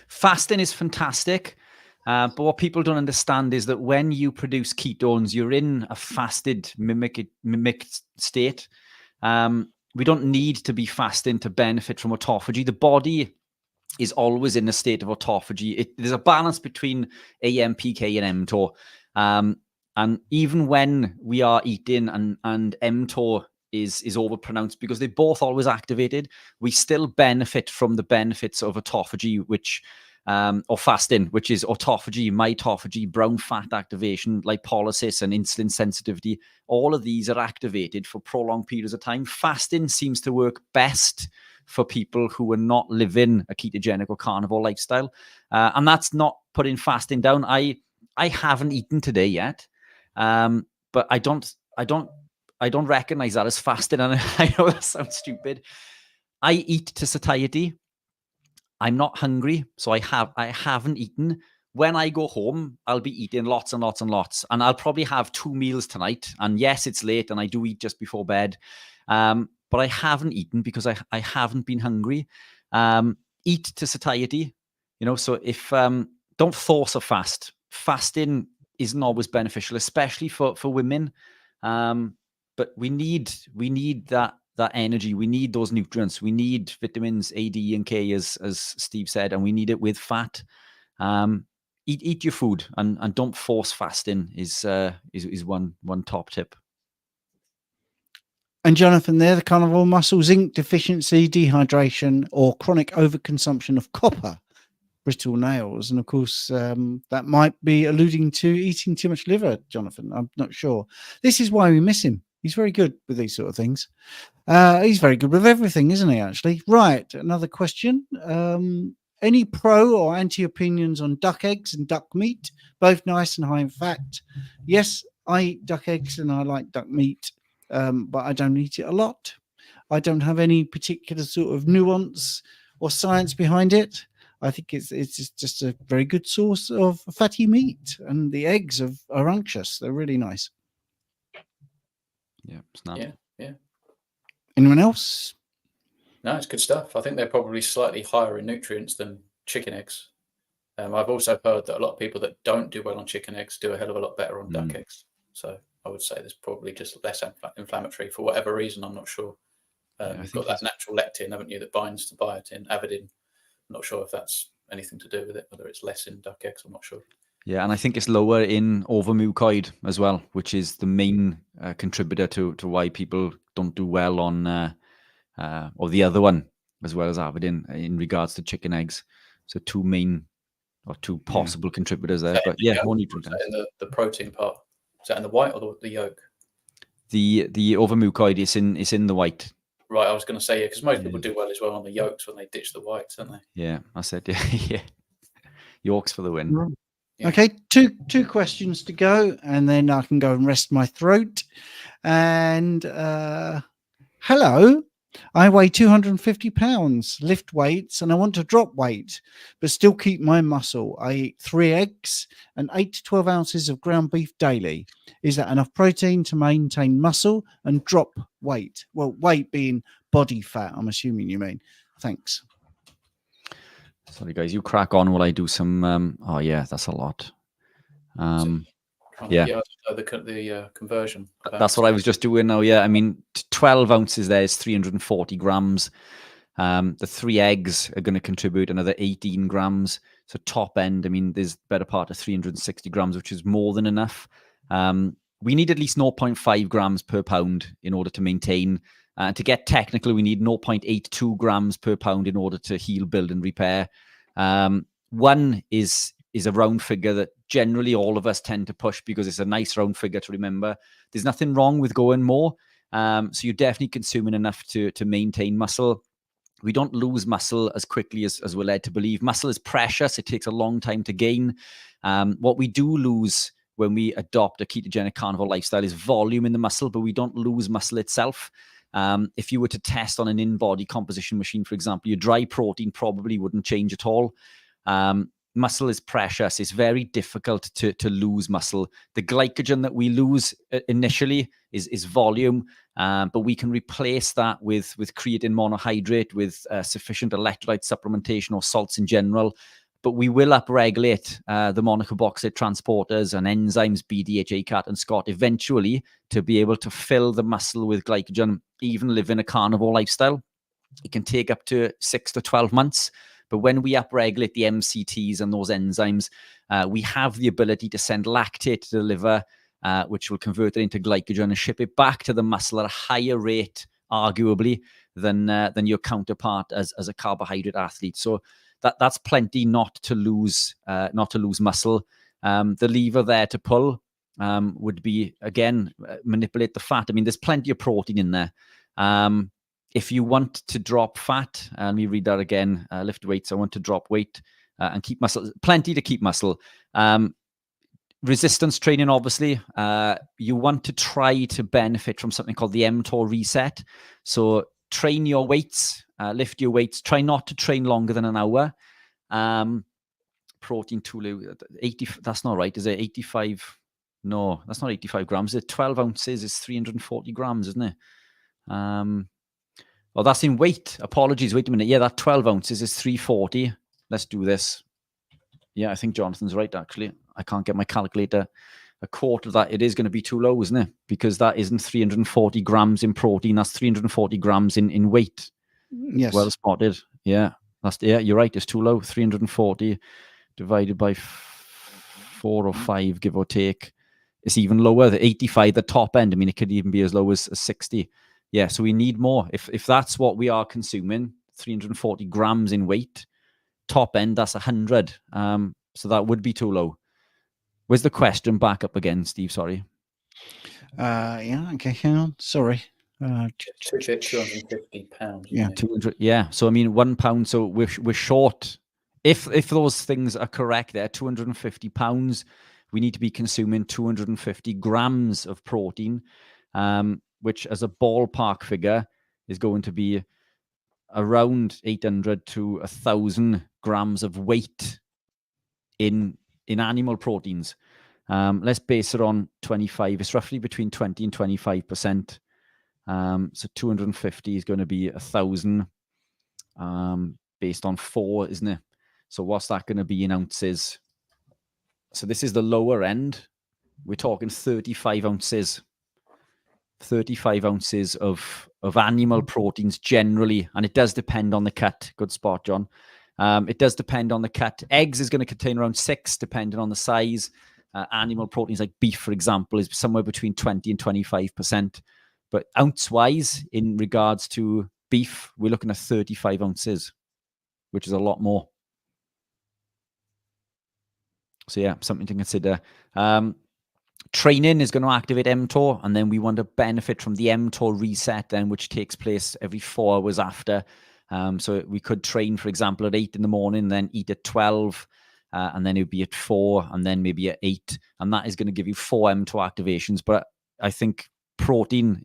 Fasting is fantastic. But what people don't understand is that when you produce ketones, you're in a fasted mimicked state. We don't need to be fasting to benefit from autophagy. The body is always in a state of autophagy. There's a balance between AMPK and mTOR. And even when we are eating and mTOR is overpronounced, because they're both always activated, we still benefit from the benefits of autophagy, which or fasting, which is autophagy, mitophagy, brown fat activation, lipolysis, and insulin sensitivity. All of these are activated for prolonged periods of time. Fasting seems to work best for people who are not living a ketogenic or carnivore lifestyle, and that's not putting fasting down. I haven't eaten today yet, but I don't recognize that as fasting, and I know that sounds stupid. I eat to satiety. I'm not hungry, so I haven't eaten. When I go home, I'll be eating lots and lots and lots, and I'll probably have 2 meals tonight. And yes, it's late, and I do eat just before bed, but I haven't eaten because I haven't been hungry. Eat to satiety, So if don't force a fast. Fasting isn't always beneficial, especially for women. But we need that energy. We need those nutrients. We need vitamins A, D, and K, as Steve said, and we need it with fat. Eat your food and don't force fasting is one top tip. And Jonathan, there, the carnivore muscle, zinc deficiency, dehydration, or chronic overconsumption of copper, brittle nails. And of course, that might be alluding to eating too much liver, Jonathan. I'm not sure. This is why we miss him. He's very good with these sort of things. He's very good with everything, isn't he, actually? Right, another question. Any pro or anti opinions on duck eggs and duck meat? Both nice and high in fat. Yes, I eat duck eggs and I like duck meat, but I don't eat it a lot. I don't have any particular sort of nuance or science behind it. I think it's just a very good source of fatty meat, and the eggs are unctuous. They're really nice. Yeah, snap. Yeah. Anyone else? No, it's good stuff. I think they're probably slightly higher in nutrients than chicken eggs. I've also heard that a lot of people that don't do well on chicken eggs do a hell of a lot better on duck eggs. So I would say there's probably just less inflammatory for whatever reason. I'm not sure. You've got that natural lectin, haven't you, that binds to biotin, avidin. I'm not sure if that's anything to do with it, whether it's less in duck eggs. I'm not sure. Yeah, and I think it's lower in overmucoid as well, which is the main contributor to why people don't do well on, or the other one, as well as avidin, in regards to chicken eggs. So two main or two possible contributors there. But yeah, more nutrient. In the protein part, is that in the white or the yolk? The overmucoid is in the white. Right, I was going to say, because most people do well as well on the yolks when they ditch the whites, don't they? Yeah, I said, yeah. Yolks for the win. Yeah. Okay, two questions to go, and then I can go and rest my throat. And hello, I weigh 250 pounds, lift weights, and I want to drop weight, but still keep my muscle. I eat 3 eggs and 8 to 12 ounces of ground beef daily. Is that enough protein to maintain muscle and drop weight? Well, weight being body fat, I'm assuming you mean. Thanks. Sorry, guys, you crack on while I do some. Oh, yeah, that's a lot. Yeah, the conversion. That's what I was just doing now. Yeah, I mean, 12 ounces there is 340 grams. The 3 eggs are going to contribute another 18 grams. So top end, I mean, there's better part of 360 grams, which is more than enough. We need at least 0.5 grams per pound in order to maintain. To get technical, we need 0.82 grams per pound in order to heal, build, and repair. 1 is a round figure that generally all of us tend to push because it's a nice round figure to remember. There's nothing wrong with going more. So you're definitely consuming enough to maintain muscle. We don't lose muscle as quickly as we're led to believe. Muscle is precious. It takes a long time to gain. What we do lose when we adopt a ketogenic carnivore lifestyle is volume in the muscle, but we don't lose muscle itself. If you were to test on an in-body composition machine, for example, your dry protein probably wouldn't change at all. Muscle is precious. It's very difficult to lose muscle. The glycogen that we lose initially is volume, but we can replace that with creatine monohydrate, with sufficient electrolyte supplementation or salts in general. But we will upregulate the monocarboxylate transporters and enzymes BDH, ACAT, and SCOT eventually to be able to fill the muscle with glycogen, even living a carnivore lifestyle. It can take up to 6 to 12 months. But when we upregulate the MCTs and those enzymes, we have the ability to send lactate to the liver, which will convert it into glycogen and ship it back to the muscle at a higher rate, arguably, than your counterpart as a carbohydrate athlete. So that's plenty not to lose muscle. The lever there to pull would be, again, manipulate the fat. I mean, there's plenty of protein in there. If you want to drop fat, let me read that again, lift weights, I want to drop weight and keep muscle, plenty to keep muscle. Resistance training, obviously, you want to try to benefit from something called the mTOR reset. So train your weights, lift your weights, try not to train longer than an hour. Protein too low, 80, that's not right, is it? 85, no, that's not 85 grams. It's 12 ounces is 340 grams, isn't it? Oh, that's in weight. Apologies. Wait a minute. Yeah, that 12 ounces is 340. Let's do this. Yeah, I think Jonathan's right, actually. I can't get my calculator. A quarter of that, it is going to be too low, isn't it? Because that isn't 340 grams in protein. That's 340 grams in weight. Yes. Well spotted. Yeah, you're right. It's too low. 340 divided by 4 or 5, give or take. It's even lower. The 85, the top end. I mean, it could even be as low as 60. Yeah, so we need more. If that's what we are consuming, 340 grams in weight, top end, that's 100. So that would be too low. Where's the question back up again, Steve? Sorry. Yeah, okay, hang on. Sorry. 250 pounds. Yeah. 200. Yeah. So I mean, 1 pound. So we're short. If those things are correct, there, 250 pounds, we need to be consuming 250 grams of protein, which as a ballpark figure is going to be around 800 to 1,000 grams of weight in animal proteins. Let's base it on 25. It's roughly between 20 and 25%. So 250 is going to be 1,000 based on 4, isn't it? So what's that going to be in ounces? So this is the lower end. We're talking 35 ounces. 35 ounces of animal proteins generally, and it does depend on the cut. Good spot, John. It does depend on the cut. Eggs is going to contain around 6, depending on the size. Animal proteins like beef, for example, is somewhere between 20 and 25%. But ounce-wise, in regards to beef, we're looking at 35 ounces, which is a lot more. So yeah, something to consider. Training is going to activate mTOR, and then we want to benefit from the mTOR reset then, which takes place every 4 hours after. So we could train, for example, at 8 in the morning, then eat at 12, and then it would be at 4, and then maybe at 8. And that is going to give you 4 mTOR activations. But I think protein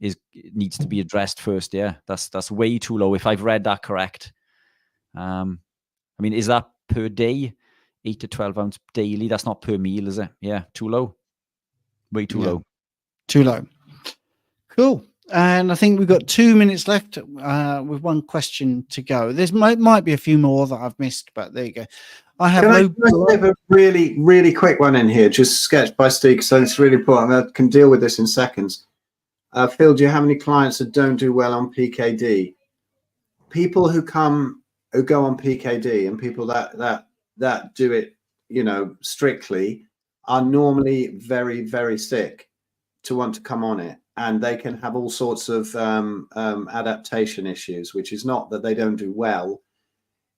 needs to be addressed first. Yeah, that's way too low, if I've read that correct. I mean, is that per day? 8 to 12 ounce daily? That's not per meal, is it? Yeah, too low. Way too low. Too low. Cool. And I think we've got 2 minutes left with one question to go. There's might be a few more that I've missed, but there you go. I have I have a really, really quick one in here, just sketched by Steve, so it's really important. I can deal with this in seconds. Phil, do you have any clients that don't do well on PKD? People who go on PKD and people that do it, strictly, are normally very, very sick to want to come on it. And they can have all sorts of adaptation issues, which is not that they don't do well.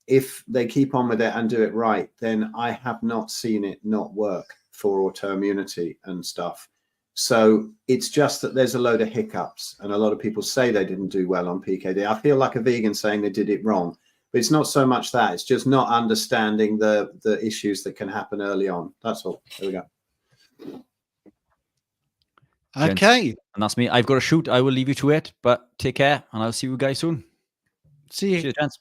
If they keep on with it and do it right, then I have not seen it not work for autoimmunity and stuff. So it's just that there's a load of hiccups, and a lot of people say they didn't do well on PKD. I feel like a vegan saying they did it wrong, but it's not so much that. It's just not understanding the issues that can happen early on. That's all. There we go. Okay. And that's me. I've got to shoot. I will leave you to it, but take care, and I'll see you guys soon. See you. See you, gents.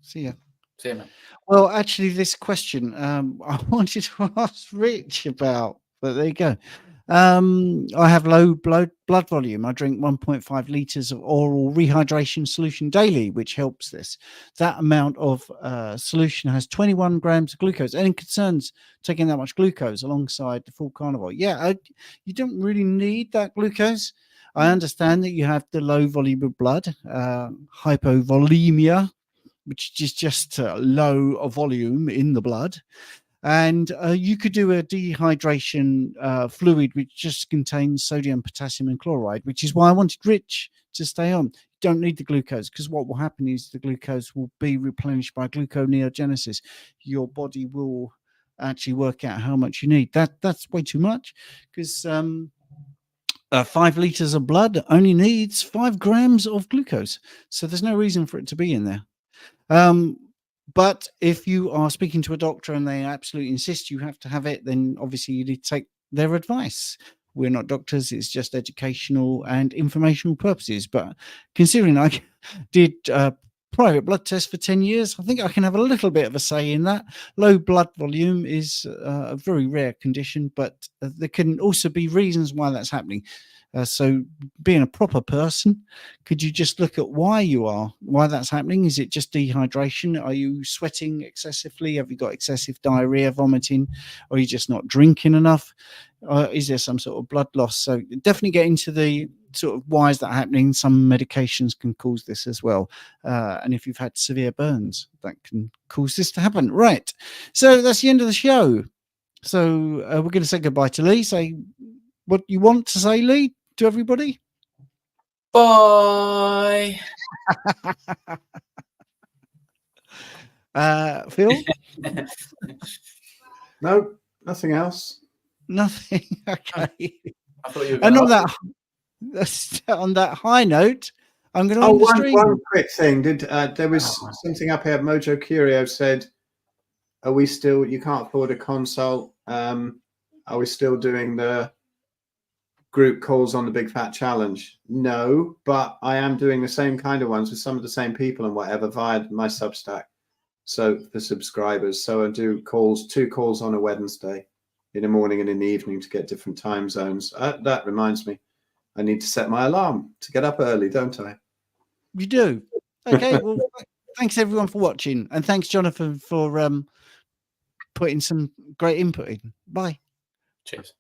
See you. See you, man. Well, actually, this question I wanted to ask Rich about, but there you go. I have low blood volume. I drink 1.5 liters of oral rehydration solution daily, which helps this. That amount of solution has 21 grams of glucose. Any concerns taking that much glucose alongside the full carnivore? Yeah, you don't really need that glucose. I understand that you have the low volume of blood, hypovolemia, which is just low volume in the blood. And you could do a dehydration fluid which just contains sodium, potassium, and chloride, which is why I wanted Rich to stay on. You don't need the glucose, because what will happen is the glucose will be replenished by gluconeogenesis. Your body will actually work out how much you need. That's way too much, because 5 liters of blood only needs 5 grams of glucose. So there's no reason for it to be in there. But if you are speaking to a doctor and they absolutely insist you have to have it, then obviously you need to take their advice. We're not doctors. It's just educational and informational purposes. But considering I did private blood tests for 10 years, I think I can have a little bit of a say in that. Low blood volume is a very rare condition, but there can also be reasons why that's happening. So being a proper person, could you just look at why that's happening? Is it just dehydration? Are you sweating excessively? Have you got excessive diarrhea, vomiting? Or are you just not drinking enough? Is there some sort of blood loss? So definitely get into the sort of why is that happening. Some medications can cause this as well. And if you've had severe burns, that can cause this to happen. Right. So that's the end of the show. So we're going to say goodbye to Lee. Say what you want to say, Lee, to everybody. Bye. Phil? No, nothing else. Nothing. Okay. I thought you were And gonna on that high note, I'm going to Oh, end the stream. one quick thing. There was something up here? Mojo Curio said, "Are we still? You can't afford a consult. Are we still doing the group calls on the Big Fat Challenge?" No, but I am doing the same kind of ones with some of the same people and whatever via my Substack. So for subscribers, so I do 2 calls on a Wednesday, in the morning and in the evening, to get different time zones. That reminds me, I need to set my alarm to get up early, don't I? You do. Okay. Well, thanks everyone for watching, and thanks Jonathan for putting some great input in. Bye. Cheers.